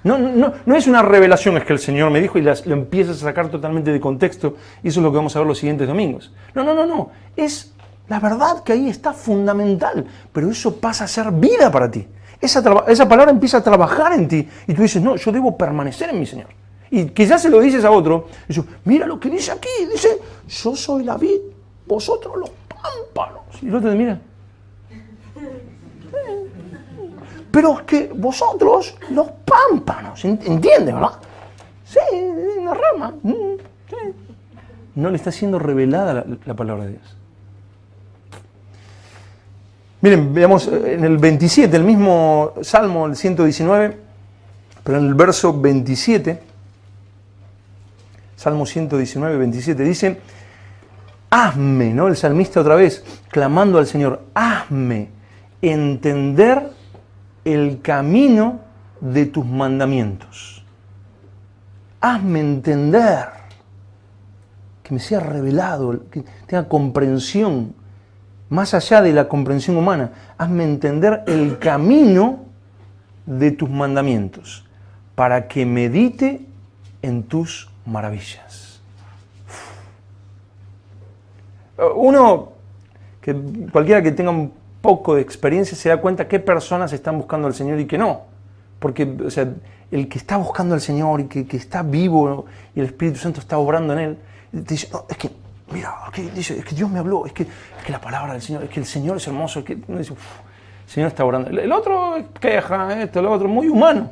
No es una revelación, es que el Señor me dijo y lo empiezas a sacar totalmente de contexto, y eso es lo que vamos a ver los siguientes domingos. No. Es la verdad que ahí está fundamental, pero eso pasa a ser vida para ti. Esa palabra empieza a trabajar en ti, y tú dices, no, yo debo permanecer en mi Señor. Y que ya se lo dices a otro, y dices, mira lo que dice aquí, dice, yo soy la vid, vosotros los pámpanos. Y el otro te mira. Pero es que vosotros, los pámpanos, ¿entiendes, verdad? Sí, una rama. Sí. No le está siendo revelada la palabra de Dios. Miren, veamos en el 27, el mismo Salmo, el 119, pero en el verso 27, Salmo 119, 27, dice, hazme, ¿no? El salmista otra vez, clamando al Señor, hazme entender el camino de tus mandamientos. Hazme entender, que me sea revelado, que tenga comprensión, más allá de la comprensión humana. Hazme entender el camino de tus mandamientos, para que medite en tus maravillas. Cualquiera que tenga un poco de experiencia se da cuenta qué personas están buscando al Señor y qué no. Porque, o sea, el que está buscando al Señor y que está vivo y el Espíritu Santo está obrando en él, te dice, no, es que, mira, dice, es que Dios me habló, es que la palabra del Señor, es que el Señor es hermoso, es que uno dice, el Señor está obrando. El otro queja, esto, lo otro, muy humano.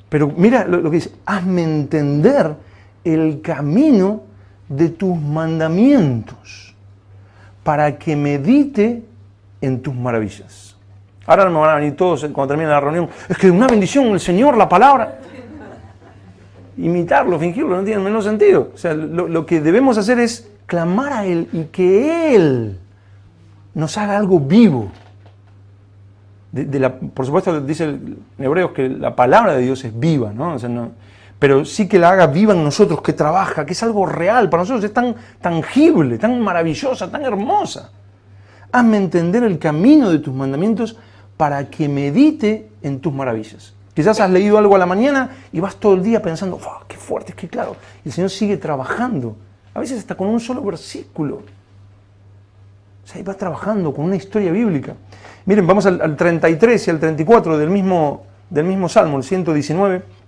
Pero mira lo que dice, hazme entender el camino de tus mandamientos, para que medite en tus maravillas. Ahora me van a venir todos cuando termine la reunión, es que una bendición, el Señor, la palabra. Imitarlo, fingirlo, no tiene el menor sentido. O sea, lo que debemos hacer es clamar a Él y que Él nos haga algo vivo. Por supuesto, dice en Hebreos que la palabra de Dios es viva, ¿no? O sea, pero sí que la haga viva en nosotros, que trabaja, que es algo real, para nosotros es tan tangible, tan maravillosa, tan hermosa. Hazme entender el camino de tus mandamientos para que medite en tus maravillas. Quizás has leído algo a la mañana y vas todo el día pensando, ¡oh, qué fuerte, es que claro! Y el Señor sigue trabajando, a veces hasta con un solo versículo. O sea, ahí va trabajando con una historia bíblica. Miren, vamos al 33 y al 34 del mismo Salmo, el 119,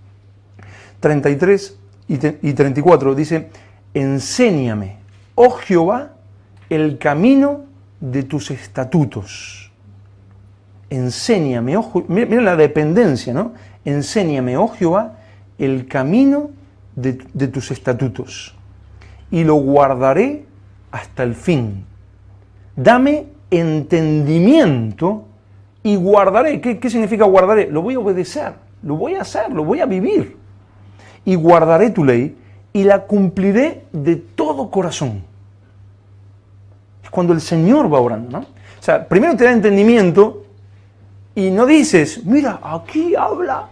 33 y 34, dice, enséñame, oh Jehová, el camino de tus estatutos. Enséñame, oh, miren la dependencia, ¿no? Enséñame, oh Jehová, el camino de tus estatutos, y lo guardaré hasta el fin. Dame entendimiento y guardaré. ¿Qué significa guardaré? Lo voy a obedecer, lo voy a hacer, lo voy a vivir. Y guardaré tu ley y la cumpliré de todo corazón. Es cuando el Señor va orando, ¿no? O sea, primero te da entendimiento y no dices, mira, aquí habla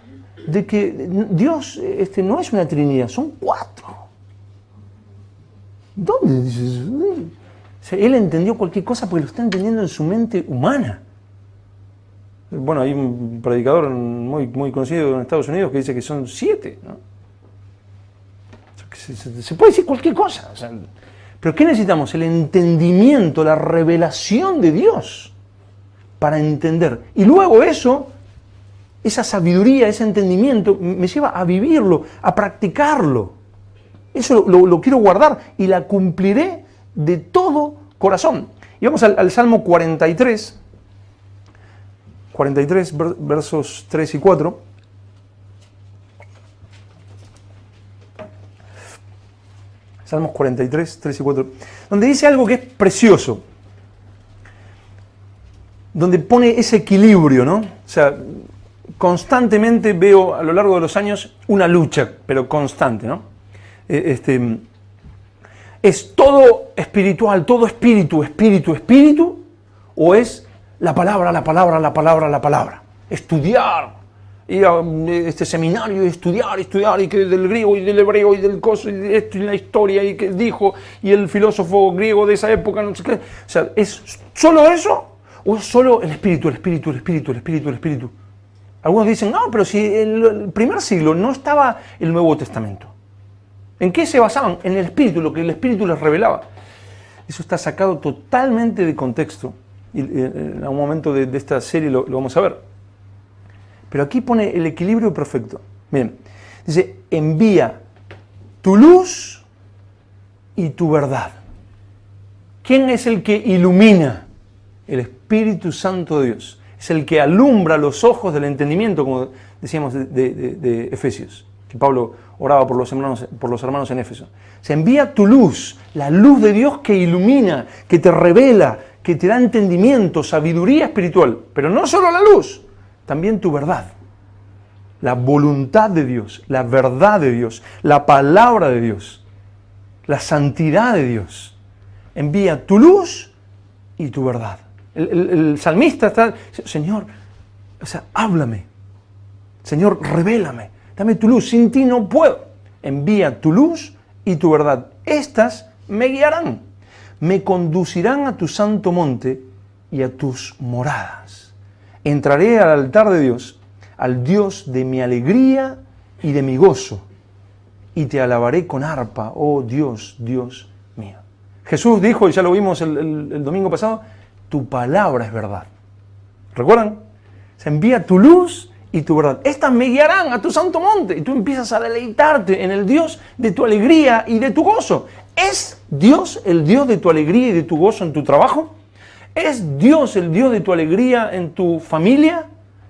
de que Dios no es una trinidad, son 4. ¿Dónde dices? O sea, él entendió cualquier cosa porque lo está entendiendo en su mente humana. Bueno, hay un predicador muy conocido en Estados Unidos que dice que son 7, ¿no? O sea, se puede decir cualquier cosa. O sea, pero ¿qué necesitamos? El entendimiento, la revelación de Dios para entender. Y luego esa sabiduría, ese entendimiento, me lleva a vivirlo, a practicarlo. Eso lo quiero guardar y la cumpliré de todo corazón. Y vamos al Salmo 43, versos 3 y 4. Salmos 43, 3 y 4. Donde dice algo que es precioso. Donde pone ese equilibrio, ¿no? O sea, constantemente veo a lo largo de los años una lucha, pero constante, ¿no? ¿Es todo espiritual, todo espíritu, o es la palabra? Estudiar, ir a este seminario y estudiar, y que del griego y del hebreo y del coso y de esto y la historia y que dijo y el filósofo griego de esa época, no sé qué. O sea, ¿es solo eso o es solo el espíritu? Algunos dicen, no, pero si en el primer siglo no estaba el Nuevo Testamento. ¿En qué se basaban? En el Espíritu, lo que el Espíritu les revelaba. Eso está sacado totalmente de contexto. Y en algún momento de esta serie lo vamos a ver. Pero aquí pone el equilibrio perfecto. Miren, dice, envía tu luz y tu verdad. ¿Quién es el que ilumina? El Espíritu Santo de Dios. Es el que alumbra los ojos del entendimiento, como decíamos de Efesios. Que Pablo oraba por los hermanos en Éfeso. Se envía tu luz, la luz de Dios que ilumina, que te revela, que te da entendimiento, sabiduría espiritual. Pero no solo la luz, también tu verdad. La voluntad de Dios, la verdad de Dios, la palabra de Dios. la santidad de Dios. Envía tu luz y tu verdad. El salmista está, Señor, o sea, háblame. Señor, revélame. Dame tu luz. Sin ti no puedo. Envía tu luz y tu verdad. Estas me guiarán. Me conducirán a tu santo monte y a tus moradas. Entraré al altar de Dios, al Dios de mi alegría y de mi gozo. Y te alabaré con arpa, oh Dios, Dios mío. Jesús dijo, y ya lo vimos el domingo pasado, tu palabra es verdad. ¿Recuerdan? Se envía tu luz y tu verdad. Estas me guiarán a tu santo monte. Y tú empiezas a deleitarte en el Dios de tu alegría y de tu gozo. ¿Es Dios el Dios de tu alegría y de tu gozo en tu trabajo? ¿Es Dios el Dios de tu alegría en tu familia?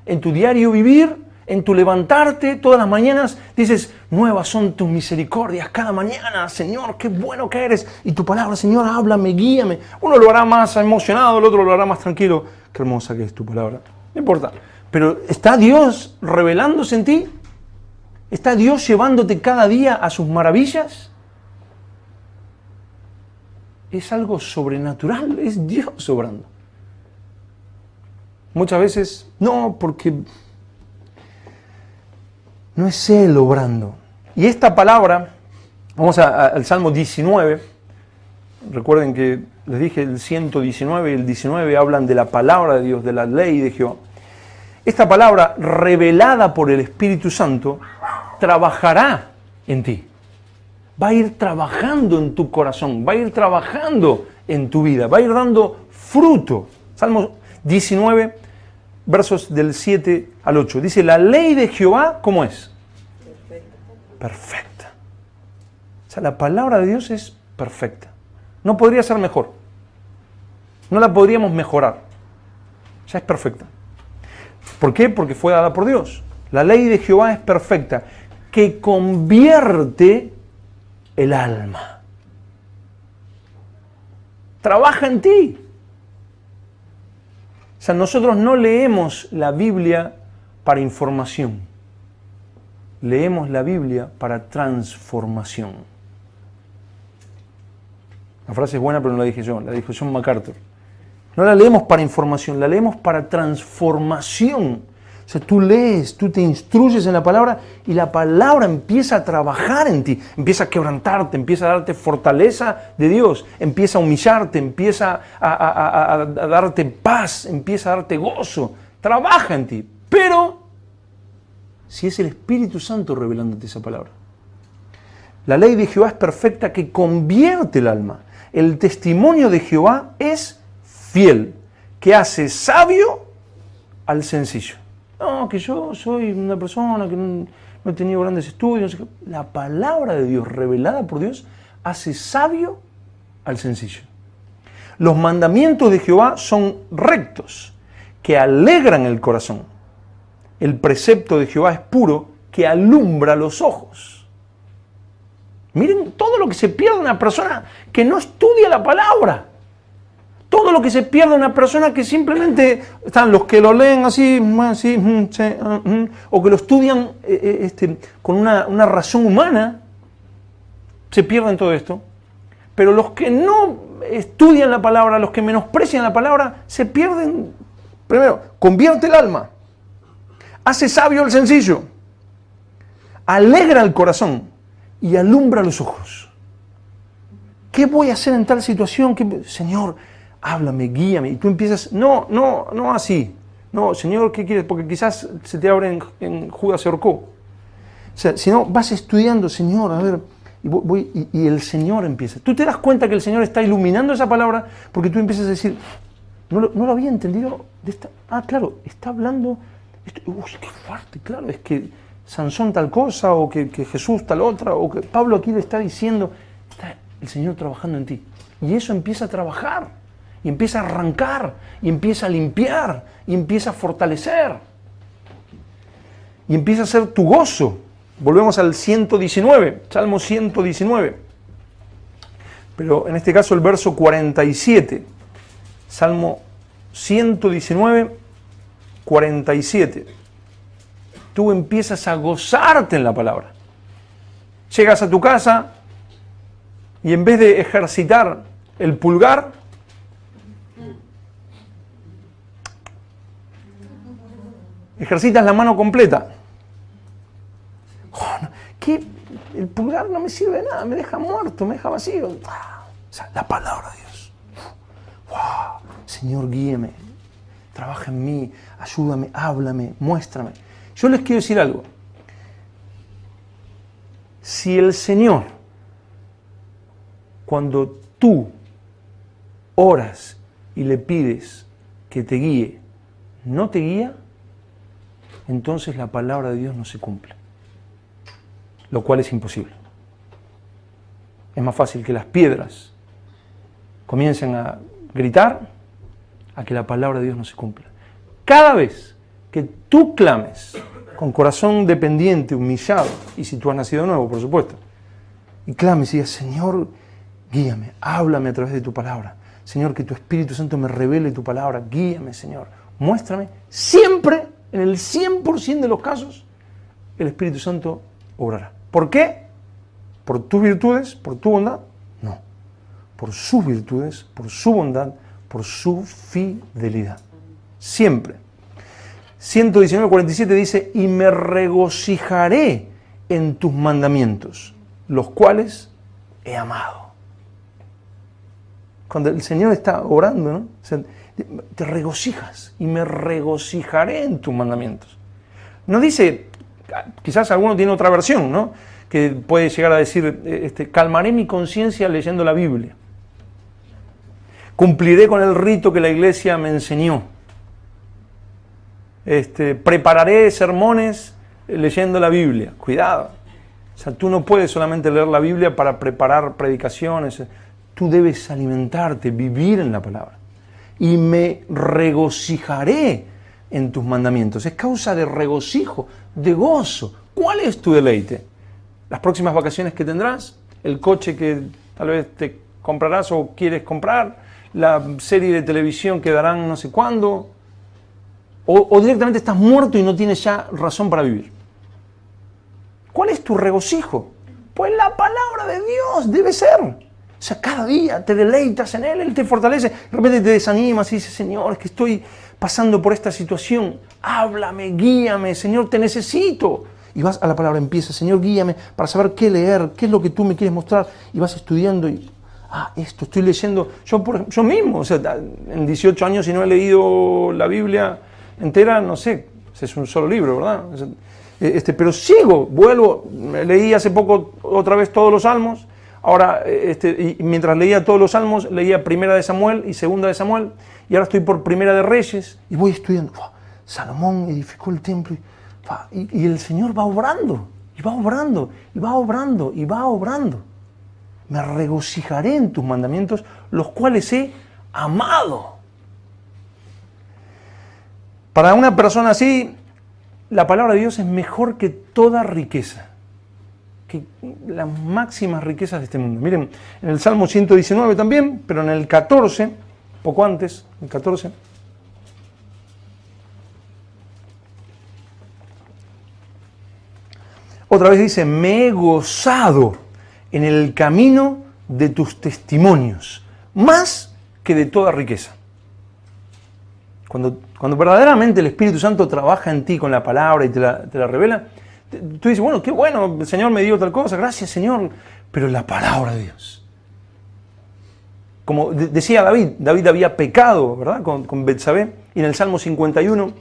¿En tu diario vivir? ¿En tu levantarte todas las mañanas? Dices, nuevas son tus misericordias cada mañana. Señor, qué bueno que eres. Y tu palabra, Señor, háblame, guíame. Uno lo hará más emocionado, el otro lo hará más tranquilo. Qué hermosa que es tu palabra. No importa. Pero ¿está Dios revelándose en ti? ¿Está Dios llevándote cada día a sus maravillas? Es algo sobrenatural, es Dios obrando. Muchas veces, no, porque no es Él obrando. Y esta palabra, vamos al Salmo 19, recuerden que les dije el 119 y el 19 hablan de la palabra de Dios, de la ley de Jehová. Esta palabra revelada por el Espíritu Santo trabajará en ti. Va a ir trabajando en tu corazón, va a ir trabajando en tu vida, va a ir dando fruto. Salmo 19, versos del 7 al 8. Dice, la ley de Jehová, ¿cómo es? Perfecta. O sea, la palabra de Dios es perfecta. No podría ser mejor. No la podríamos mejorar. Ya es perfecta. ¿Por qué? Porque fue dada por Dios. La ley de Jehová es perfecta, que convierte el alma. Trabaja en ti. O sea, nosotros no leemos la Biblia para información. Leemos la Biblia para transformación. La frase es buena, pero no la dije yo, la dijo John MacArthur. No la leemos para información, la leemos para transformación. O sea, tú lees, tú te instruyes en la palabra y la palabra empieza a trabajar en ti, empieza a quebrantarte, empieza a darte fortaleza de Dios, empieza a humillarte, empieza a darte paz, empieza a darte gozo, trabaja en ti. Pero si es el Espíritu Santo revelándote esa palabra. La ley de Jehová es perfecta, que convierte el alma. El testimonio de Jehová es fiel, que hace sabio al sencillo. No, que yo soy una persona que no he tenido grandes estudios. La palabra de Dios revelada por Dios hace sabio al sencillo. Los mandamientos de Jehová son rectos, que alegran el corazón. El precepto de Jehová es puro, que alumbra los ojos. Miren todo lo que se pierde una persona que no estudia la palabra. Todo lo que se pierde una persona que simplemente están los que lo leen así, o que lo estudian con una razón humana, se pierden todo esto. Pero los que no estudian la palabra, los que menosprecian la palabra, se pierden. Primero, convierte el alma, hace sabio al sencillo, alegra el corazón y alumbra los ojos. ¿Qué voy a hacer en tal situación? Señor, háblame, guíame. Y tú empiezas, no así. No, Señor, ¿qué quieres? Porque quizás se te abre en Judas se ahorcó. O sea, si no, vas estudiando, Señor, a ver, y el Señor empieza. Tú te das cuenta que el Señor está iluminando esa palabra porque tú empiezas a decir, no lo había entendido. Claro, está hablando, uy, qué fuerte, claro, es que Sansón tal cosa, o que Jesús tal otra, o que Pablo aquí le está diciendo, está el Señor trabajando en ti. Y eso empieza a trabajar, y empieza a arrancar, y empieza a limpiar, y empieza a fortalecer, y empieza a ser tu gozo. Volvemos al 119, Salmo 119, pero en este caso el verso 47, Salmo 119, 47. Tú empiezas a gozarte en la palabra. Llegas a tu casa, y en vez de ejercitar el pulgar, ejercitas la mano completa. Oh, no, ¿qué? El pulgar no me sirve de nada, me deja muerto, me deja vacío. O sea, la palabra de Dios. Wow. Señor, guíeme, trabaja en mí, ayúdame, háblame, muéstrame. Yo les quiero decir algo. Si el Señor, cuando tú oras y le pides que te guíe, no te guía, entonces la palabra de Dios no se cumple, lo cual es imposible. Es más fácil que las piedras comiencen a gritar a que la palabra de Dios no se cumpla. Cada vez que tú clames con corazón dependiente, humillado, y si tú has nacido de nuevo, por supuesto, y clames y digas, Señor, guíame, háblame a través de tu palabra. Señor, que tu Espíritu Santo me revele tu palabra, guíame, Señor, muéstrame. Siempre, en el 100% de los casos, el Espíritu Santo obrará. ¿Por qué? ¿Por tus virtudes? ¿Por tu bondad? No. Por sus virtudes, por su bondad, por su fidelidad. Siempre. 119:47 dice, y me regocijaré en tus mandamientos, los cuales he amado. Cuando el Señor está orando, ¿no? O sea, te regocijas, y me regocijaré en tus mandamientos. No dice, quizás alguno tiene otra versión, ¿no? Que puede llegar a decir, calmaré mi conciencia leyendo la Biblia. Cumpliré con el rito que la iglesia me enseñó. Prepararé sermones leyendo la Biblia. Cuidado. O sea, tú no puedes solamente leer la Biblia para preparar predicaciones. Tú debes alimentarte, vivir en la palabra. Y me regocijaré en tus mandamientos. Es causa de regocijo, de gozo. ¿Cuál es tu deleite? ¿Las próximas vacaciones que tendrás? ¿El coche que tal vez te comprarás o quieres comprar? ¿La serie de televisión que darán no sé cuándo? ¿O directamente estás muerto y no tienes ya razón para vivir? ¿Cuál es tu regocijo? Pues la palabra de Dios debe ser. O sea, cada día te deleitas en Él te fortalece. De repente te desanimas y dices, Señor, es que estoy pasando por esta situación. Háblame, guíame, Señor, te necesito. Y vas a la palabra, empieza, Señor, guíame para saber qué leer, qué es lo que tú me quieres mostrar. Y vas estudiando y, esto estoy leyendo. Yo mismo, o sea, en 18 años si no he leído la Biblia entera, no sé, es un solo libro, ¿verdad? Pero sigo, vuelvo, leí hace poco otra vez todos los salmos, ahora, y mientras leía todos los salmos, leía Primera de Samuel y Segunda de Samuel, y ahora estoy por Primera de Reyes, y voy estudiando. Salomón edificó el templo, y el Señor va obrando, y va obrando, y va obrando, y va obrando. Me regocijaré en tus mandamientos, los cuales he amado. Para una persona así, la palabra de Dios es mejor que toda riqueza, que las máximas riquezas de este mundo. Miren, en el Salmo 119 también, pero en el 14, poco antes, el 14, otra vez dice, me he gozado en el camino de tus testimonios, más que de toda riqueza. Cuando verdaderamente el Espíritu Santo trabaja en ti con la palabra y te la revela, tú dices, bueno, qué bueno, el Señor me dio tal cosa, gracias Señor, pero la palabra de Dios. Como decía David había pecado, ¿verdad? Con Betsabé, y en el Salmo 51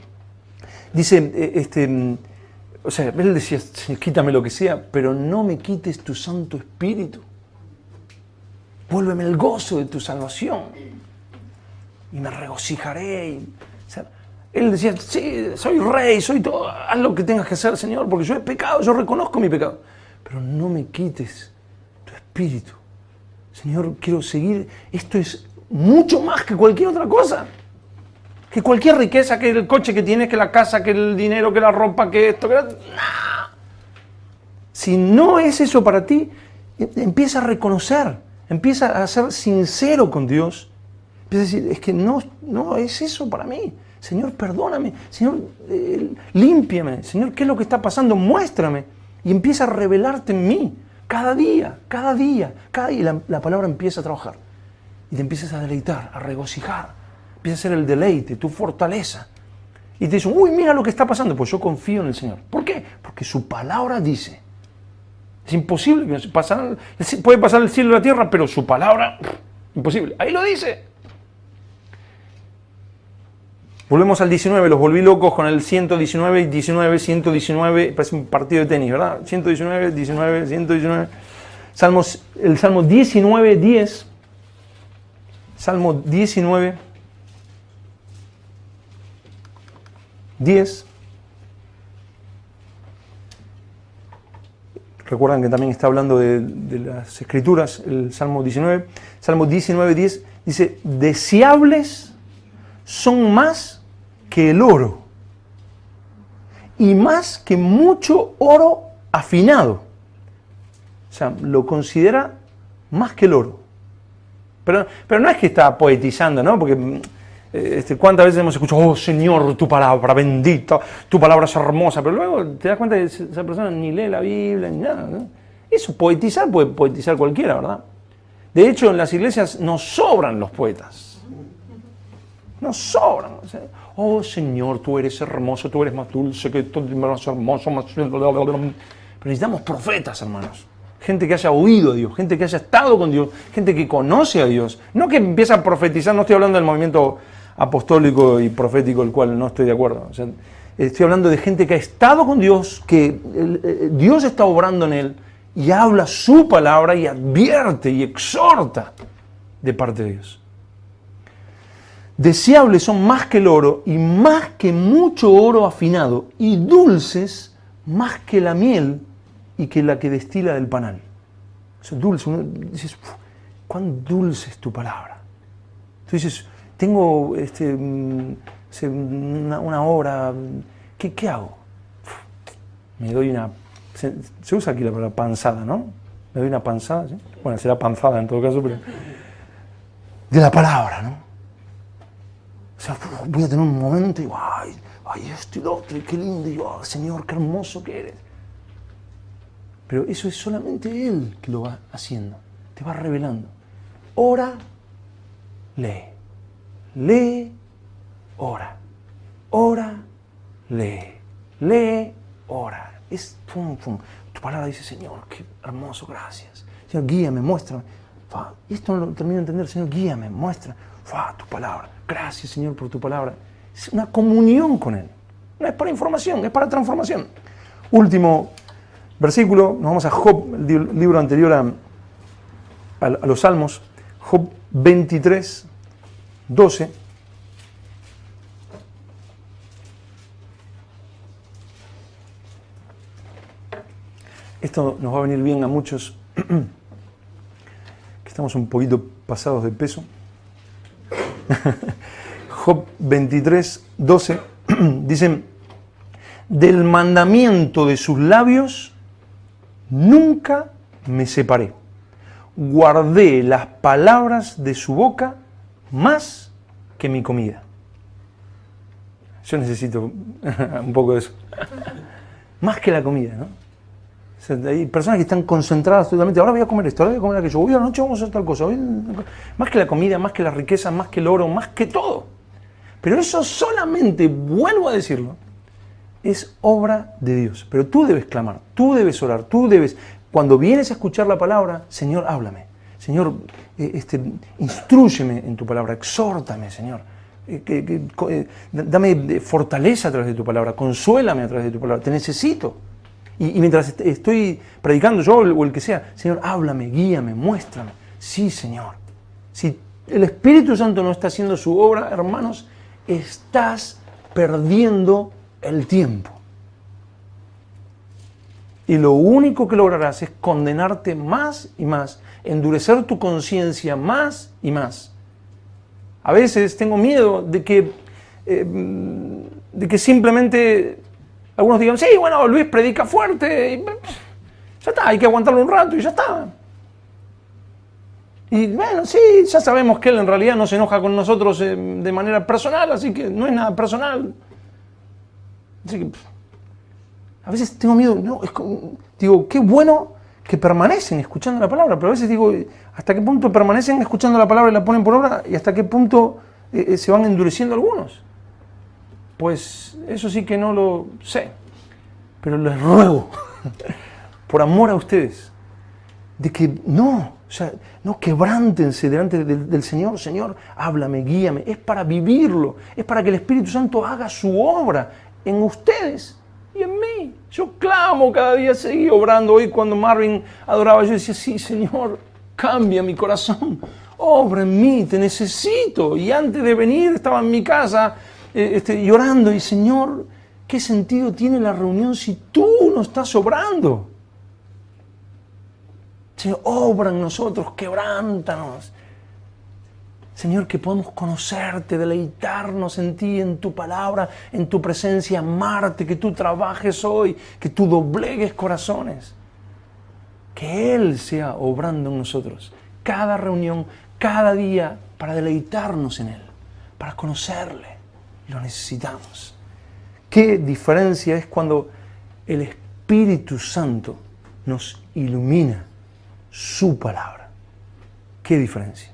dice, o sea, él decía, quítame lo que sea, pero no me quites tu Santo Espíritu. Vuélveme el gozo de tu salvación. Y me regocijaré. O sea, él decía, sí, soy rey, soy todo, haz lo que tengas que hacer, Señor, porque yo he pecado, yo reconozco mi pecado. Pero no me quites tu espíritu. Señor, quiero seguir. Esto es mucho más que cualquier otra cosa. Que cualquier riqueza, que el coche que tienes, que la casa, que el dinero, que la ropa, que esto, que... ¡Nah! Si no es eso para ti, empieza a reconocer, empieza a ser sincero con Dios. Empieza a decir, es que no es eso para mí. Señor, perdóname. Señor, límpiame. Señor, ¿qué es lo que está pasando? Muéstrame. Y empieza a revelarte en mí. Cada día, y la palabra empieza a trabajar. Y te empiezas a deleitar, a regocijar. Empieza a ser el deleite, tu fortaleza. Y te dicen, uy, mira lo que está pasando. Pues yo confío en el Señor. ¿Por qué? Porque su palabra dice. Es imposible que puede pasar el cielo y la tierra, pero su palabra, imposible. Ahí lo dice. Volvemos al 19, los volví locos con el 119 y 19, 119, parece un partido de tenis, ¿verdad? 119, 19, 119. El Salmo 19, 10. Salmo 19, 10. Recuerdan que también está hablando de las Escrituras, el Salmo 19. Salmo 19, 10 dice, deseables son más que el oro y más que mucho oro afinado. O sea, lo considera más que el oro. Pero no es que está poetizando, ¿no? Porque cuántas veces hemos escuchado, oh Señor, tu palabra bendita, tu palabra es hermosa, pero luego te das cuenta que esa persona ni lee la Biblia ni nada, ¿no? Eso, poetizar puede poetizar cualquiera, ¿verdad? De hecho, en las iglesias nos sobran los poetas. Nos sobran. O sea, oh Señor, tú eres hermoso, tú eres más dulce que todo, más hermoso, más... Pero necesitamos profetas, hermanos. Gente que haya oído a Dios, gente que haya estado con Dios, gente que conoce a Dios. No que empieza a profetizar, no estoy hablando del movimiento apostólico y profético, el cual no estoy de acuerdo. O sea, estoy hablando de gente que ha estado con Dios, que Dios está obrando en él y habla su palabra y advierte y exhorta de parte de Dios. Deseables son más que el oro y más que mucho oro afinado y dulces más que la miel y que la que destila del panal. Eso es dulce. Uno dices, cuán dulce es tu palabra. Tú dices, tengo una hora, ¿qué hago? Me doy una... Se usa aquí la palabra panzada, ¿no? Me doy una panzada, ¿sí? Bueno, será panzada en todo caso, pero... De la palabra, ¿no? O sea, voy a tener un momento y ay, esto y lo otro, y qué lindo, y oh, Señor, qué hermoso que eres. Pero eso es solamente Él que lo va haciendo, te va revelando. Ora, lee. Lee, ora. Ora, lee. Lee, ora. Es pum, pum. Tu palabra dice, Señor, qué hermoso, gracias. Señor, guíame, muéstrame. Esto no lo termino de entender, Señor, guíame, muéstrame. Tu palabra. Gracias, Señor, por tu palabra. Es una comunión con Él. No es para información, es para transformación. Último versículo, nos vamos a Job, el libro anterior a los Salmos. Job 23, 12. Esto nos va a venir bien a muchos que estamos un poquito pasados de peso. Job 23, 12 dice, del mandamiento de sus labios nunca me separé, guardé las palabras de su boca más que mi comida. Yo necesito un poco de eso, más que la comida, ¿no? O sea, hay personas que están concentradas totalmente, ahora voy a comer esto, ahora voy a comer aquello, hoy a la noche vamos a hacer tal cosa, más que la comida, más que la riqueza, más que el oro, más que todo. Pero eso solamente, vuelvo a decirlo, es obra de Dios. Pero tú debes clamar, tú debes orar, tú debes, cuando vienes a escuchar la palabra, Señor, háblame. Señor, instrúyeme en tu palabra, exhórtame, Señor. Dame fortaleza a través de tu palabra, consuélame a través de tu palabra, te necesito. Y mientras estoy predicando yo o el que sea, Señor, háblame, guíame, muéstrame. Sí, Señor. Si el Espíritu Santo no está haciendo su obra, hermanos, estás perdiendo el tiempo. Y lo único que lograrás es condenarte más y más, endurecer tu conciencia más y más. A veces tengo miedo de que simplemente algunos digan, sí, bueno, Luis predica fuerte, y ya está, hay que aguantarlo un rato y ya está. Y bueno, sí, ya sabemos que él en realidad no se enoja con nosotros de manera personal, así que no es nada personal. Así que a veces tengo miedo, no, digo, qué bueno que permanecen escuchando la palabra, pero a veces digo, ¿hasta qué punto permanecen escuchando la palabra y la ponen por obra? ¿Y hasta qué punto se van endureciendo algunos? Pues eso sí que no lo sé, pero les ruego, por amor a ustedes, de que no quebrántense delante del Señor. Señor, háblame, guíame. Es para vivirlo, es para que el Espíritu Santo haga su obra en ustedes y en mí. Yo clamo cada día, seguí obrando. Hoy cuando Marvin adoraba, yo decía, sí, Señor, cambia mi corazón, obra en mí, te necesito. Y antes de venir estaba en mi casa llorando y, Señor, ¿qué sentido tiene la reunión si tú no estás obrando? Señor, obra en nosotros, quebrántanos. Señor, que podamos conocerte, deleitarnos en ti, en tu palabra, en tu presencia, amarte, que tú trabajes hoy, que tú doblegues corazones. Que Él sea obrando en nosotros, cada reunión, cada día, para deleitarnos en Él, para conocerle. Lo necesitamos. Qué diferencia es cuando el Espíritu Santo nos ilumina su palabra. Qué diferencia.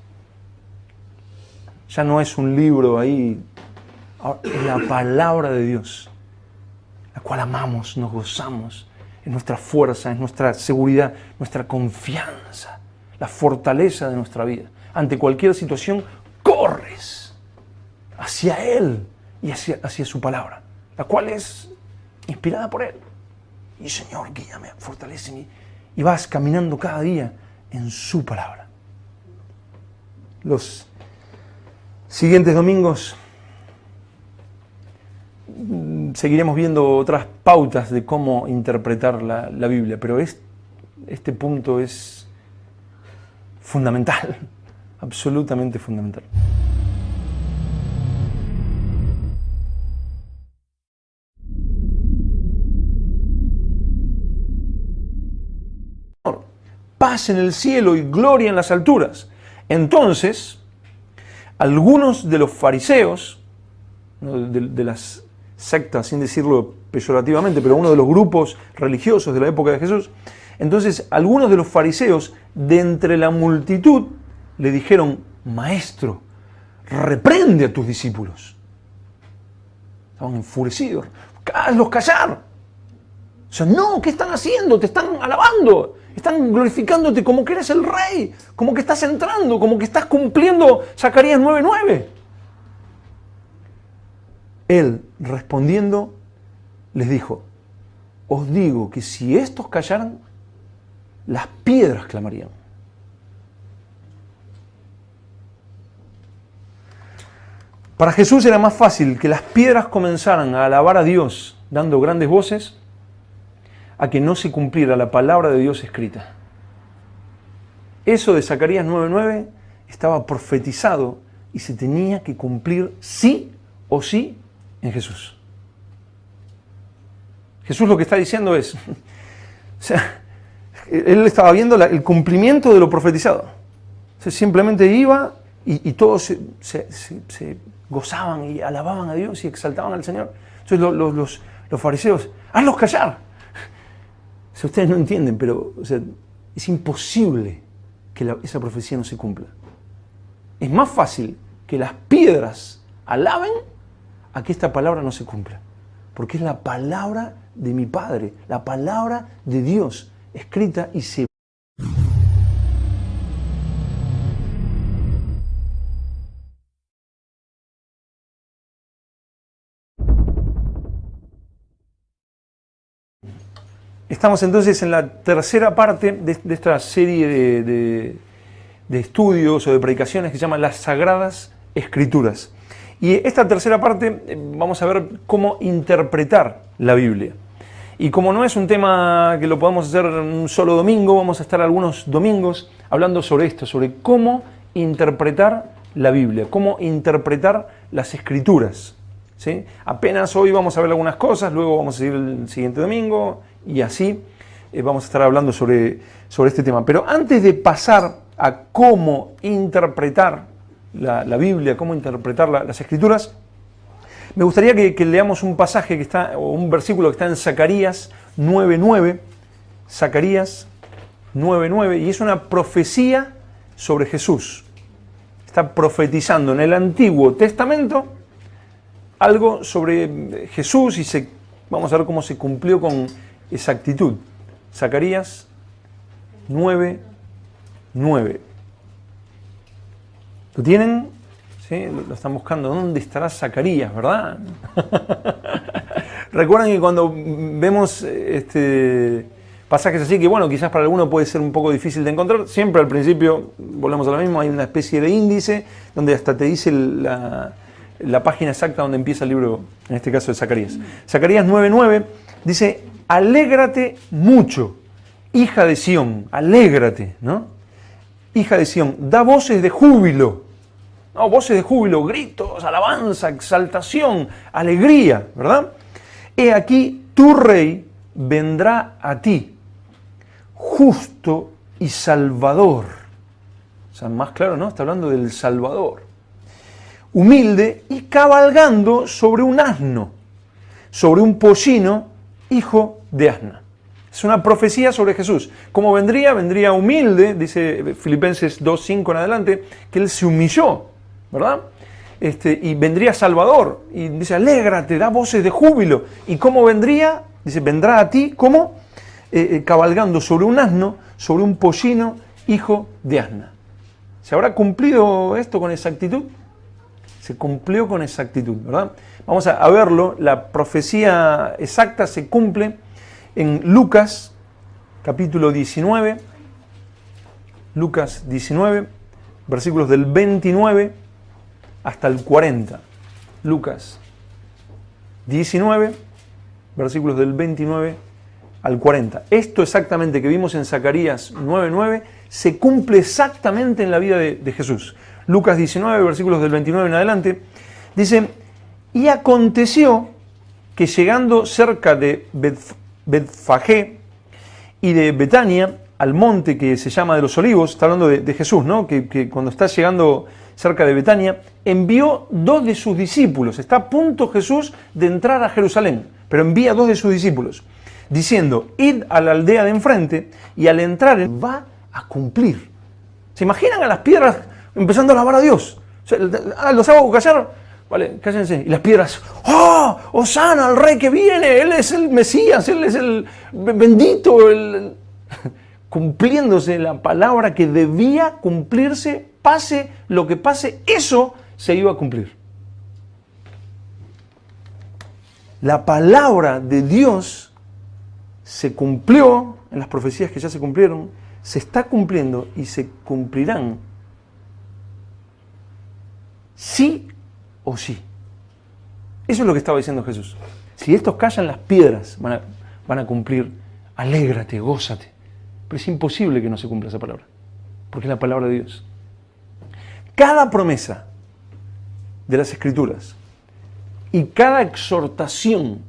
Ya no es un libro ahí, es la palabra de Dios, la cual amamos, nos gozamos, es nuestra fuerza, es nuestra seguridad, nuestra confianza, la fortaleza de nuestra vida. Ante cualquier situación, corres hacia Él y hacia su palabra, la cual es inspirada por Él. Y Señor, guíame, fortaléceme. Y vas caminando cada día en su palabra. Los siguientes domingos seguiremos viendo otras pautas de cómo interpretar la Biblia, pero este punto es fundamental, absolutamente fundamental. Paz en el cielo y gloria en las alturas. Entonces, algunos de los fariseos, de las sectas, sin decirlo peyorativamente, pero uno de los grupos religiosos de la época de Jesús, entonces algunos de los fariseos de entre la multitud le dijeron, Maestro, reprende a tus discípulos. Estaban enfurecidos, hazlos callar. O sea, no, ¿qué están haciendo? Te están alabando. Están glorificándote como que eres el rey, como que estás entrando, como que estás cumpliendo Zacarías 9:9. Él, respondiendo, les dijo, os digo que si estos callaran, las piedras clamarían. Para Jesús era más fácil que las piedras comenzaran a alabar a Dios dando grandes voces, a que no se cumpliera la palabra de Dios escrita. Eso de Zacarías 9:9 estaba profetizado y se tenía que cumplir sí o sí en Jesús. Jesús lo que está diciendo es, o sea, Él estaba viendo el cumplimiento de lo profetizado. O sea, simplemente iba y todos se gozaban y alababan a Dios y exaltaban al Señor. Entonces los fariseos, hazlos callar. O sea, ustedes no entienden, pero o sea, es imposible que esa profecía no se cumpla. Es más fácil que las piedras alaben a que esta palabra no se cumpla. Porque es la palabra de mi Padre, la palabra de Dios, escrita y se... Estamos entonces en la tercera parte de esta serie de estudios o de predicaciones que se llaman las Sagradas Escrituras. Y esta tercera parte vamos a ver cómo interpretar la Biblia. Y como no es un tema que lo podamos hacer un solo domingo, vamos a estar algunos domingos hablando sobre esto, sobre cómo interpretar la Biblia, cómo interpretar las Escrituras. ¿Sí? Apenas hoy vamos a ver algunas cosas, luego vamos a seguir el siguiente domingo y así vamos a estar hablando sobre este tema. Pero antes de pasar a cómo interpretar la Biblia, cómo interpretar las Escrituras, me gustaría que leamos un pasaje que está, o un versículo que está en Zacarías 9:9. Zacarías 9:9, y es una profecía sobre Jesús. Está profetizando en el Antiguo Testamento algo sobre Jesús y vamos a ver cómo se cumplió con exactitud. Zacarías 9:9. ¿Lo tienen? ¿Sí? Lo están buscando. ¿Dónde estará Zacarías, verdad? Recuerden que cuando vemos pasajes así, que bueno, quizás para alguno puede ser un poco difícil de encontrar, siempre al principio, volvemos a lo mismo, hay una especie de índice donde hasta te dice la página exacta donde empieza el libro, en este caso de Zacarías. Zacarías 9:9 dice: alégrate mucho, hija de Sión, alégrate, ¿no? Hija de Sión, da voces de júbilo, no, voces de júbilo, gritos, alabanza, exaltación, alegría, ¿verdad? He aquí, tu rey vendrá a ti, justo y salvador. O sea, más claro, ¿no? Está hablando del Salvador. Humilde y cabalgando sobre un asno, sobre un pollino, hijo de asna. Es una profecía sobre Jesús. ¿Cómo vendría? Vendría humilde, dice Filipenses 2:5 en adelante, que Él se humilló, ¿verdad? Y vendría Salvador, y dice, alégrate, da voces de júbilo. ¿Y cómo vendría? Dice, vendrá a ti, ¿cómo? Cabalgando sobre un asno, sobre un pollino, hijo de asna. ¿Se habrá cumplido esto con exactitud? Se cumplió con exactitud, ¿verdad? Vamos a verlo, la profecía exacta se cumple en Lucas, capítulo 19, Lucas 19, versículos del 29 hasta el 40. Lucas 19, versículos del 29 al 40. Esto exactamente que vimos en Zacarías 9:9 se cumple exactamente en la vida de Jesús. Lucas 19, versículos del 29 en adelante, dice: y aconteció que llegando cerca de Betfagé y de Betania, al monte que se llama de los Olivos, está hablando de Jesús, ¿no? Que cuando está llegando cerca de Betania, envió 2 de sus discípulos. Está a punto Jesús de entrar a Jerusalén, pero envía 2 de sus discípulos, diciendo: id a la aldea de enfrente, y al entrar va a cumplir. ¿Se imaginan a las piedras empezando a alabar a Dios? O sea, los hago callar, vale, cállense. Y las piedras, ¡oh! ¡Hosana al rey que viene! Él es el Mesías, Él es el bendito, cumpliéndose la palabra que debía cumplirse, pase lo que pase, eso se iba a cumplir. La palabra de Dios se cumplió en las profecías que ya se cumplieron, se está cumpliendo y se cumplirán sí o sí. Eso es lo que estaba diciendo Jesús. Si estos callan, las piedras van a cumplir. Alégrate, gózate. Pero es imposible que no se cumpla esa palabra, porque es la palabra de Dios. Cada promesa de las Escrituras y cada exhortación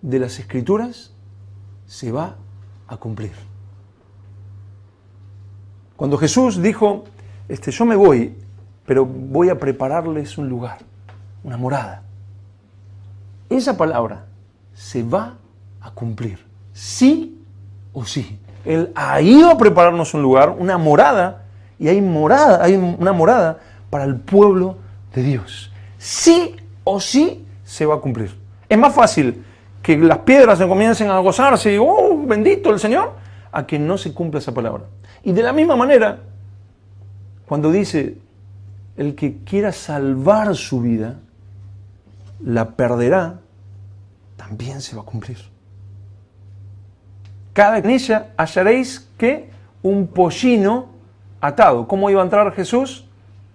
de las Escrituras se va a cumplir. Cuando Jesús dijo, yo me voy, pero voy a prepararles un lugar, una morada, esa palabra se va a cumplir, sí o sí. Él ha ido a prepararnos un lugar, una morada, y hay una morada para el pueblo de Dios. Sí o sí se va a cumplir. Es más fácil que las piedras se comiencen a gozarse y, ¡oh, bendito el Señor!, a que no se cumpla esa palabra. Y de la misma manera, cuando dice, el que quiera salvar su vida, la perderá, también se va a cumplir. En ella hallaréis que un pollino atado. ¿Cómo iba a entrar Jesús?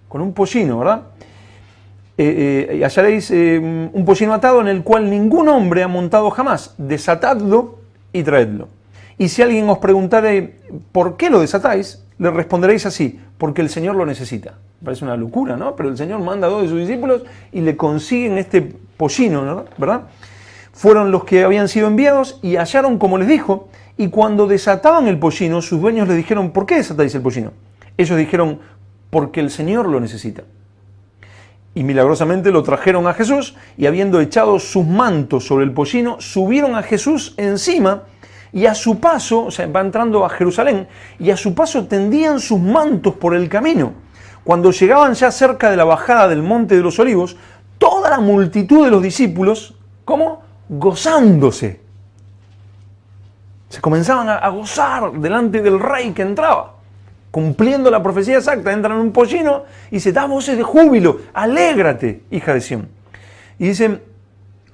Con un pollino, ¿verdad? Hallaréis un pollino atado en el cual ningún hombre ha montado jamás. Desatadlo y traedlo. Y si alguien os preguntare por qué lo desatáis, le responderéis así: porque el Señor lo necesita. Parece una locura, ¿no? Pero el Señor manda a 2 de sus discípulos y le consiguen este pollino, ¿no? ¿Verdad? Fueron los que habían sido enviados y hallaron como les dijo. Y cuando desataban el pollino, sus dueños les dijeron: ¿por qué desatáis el pollino? Ellos dijeron: porque el Señor lo necesita. Y milagrosamente lo trajeron a Jesús, y habiendo echado sus mantos sobre el pollino, subieron a Jesús encima, y a su paso, o sea, va entrando a Jerusalén, y a su paso tendían sus mantos por el camino. Cuando llegaban ya cerca de la bajada del Monte de los Olivos, toda la multitud de los discípulos, ¿cómo? Gozándose. Se comenzaban a gozar delante del rey que entraba, cumpliendo la profecía exacta. Entran en un pollino y se da voces de júbilo. Alégrate, hija de Sión. Y dice,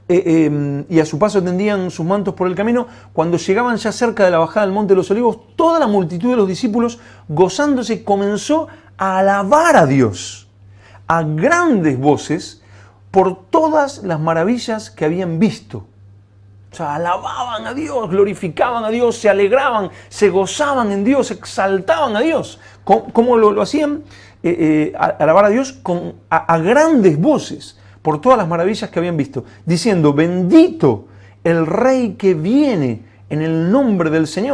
y a su paso tendían sus mantos por el camino. Cuando llegaban ya cerca de la bajada del Monte de los Olivos, toda la multitud de los discípulos, gozándose, comenzó a alabar a Dios a grandes voces por todas las maravillas que habían visto. O sea, alababan a Dios, glorificaban a Dios, se alegraban, se gozaban en Dios, exaltaban a Dios. ¿Cómo lo hacían? Alabar a Dios a grandes voces por todas las maravillas que habían visto, diciendo, bendito el Rey que viene en el nombre del Señor.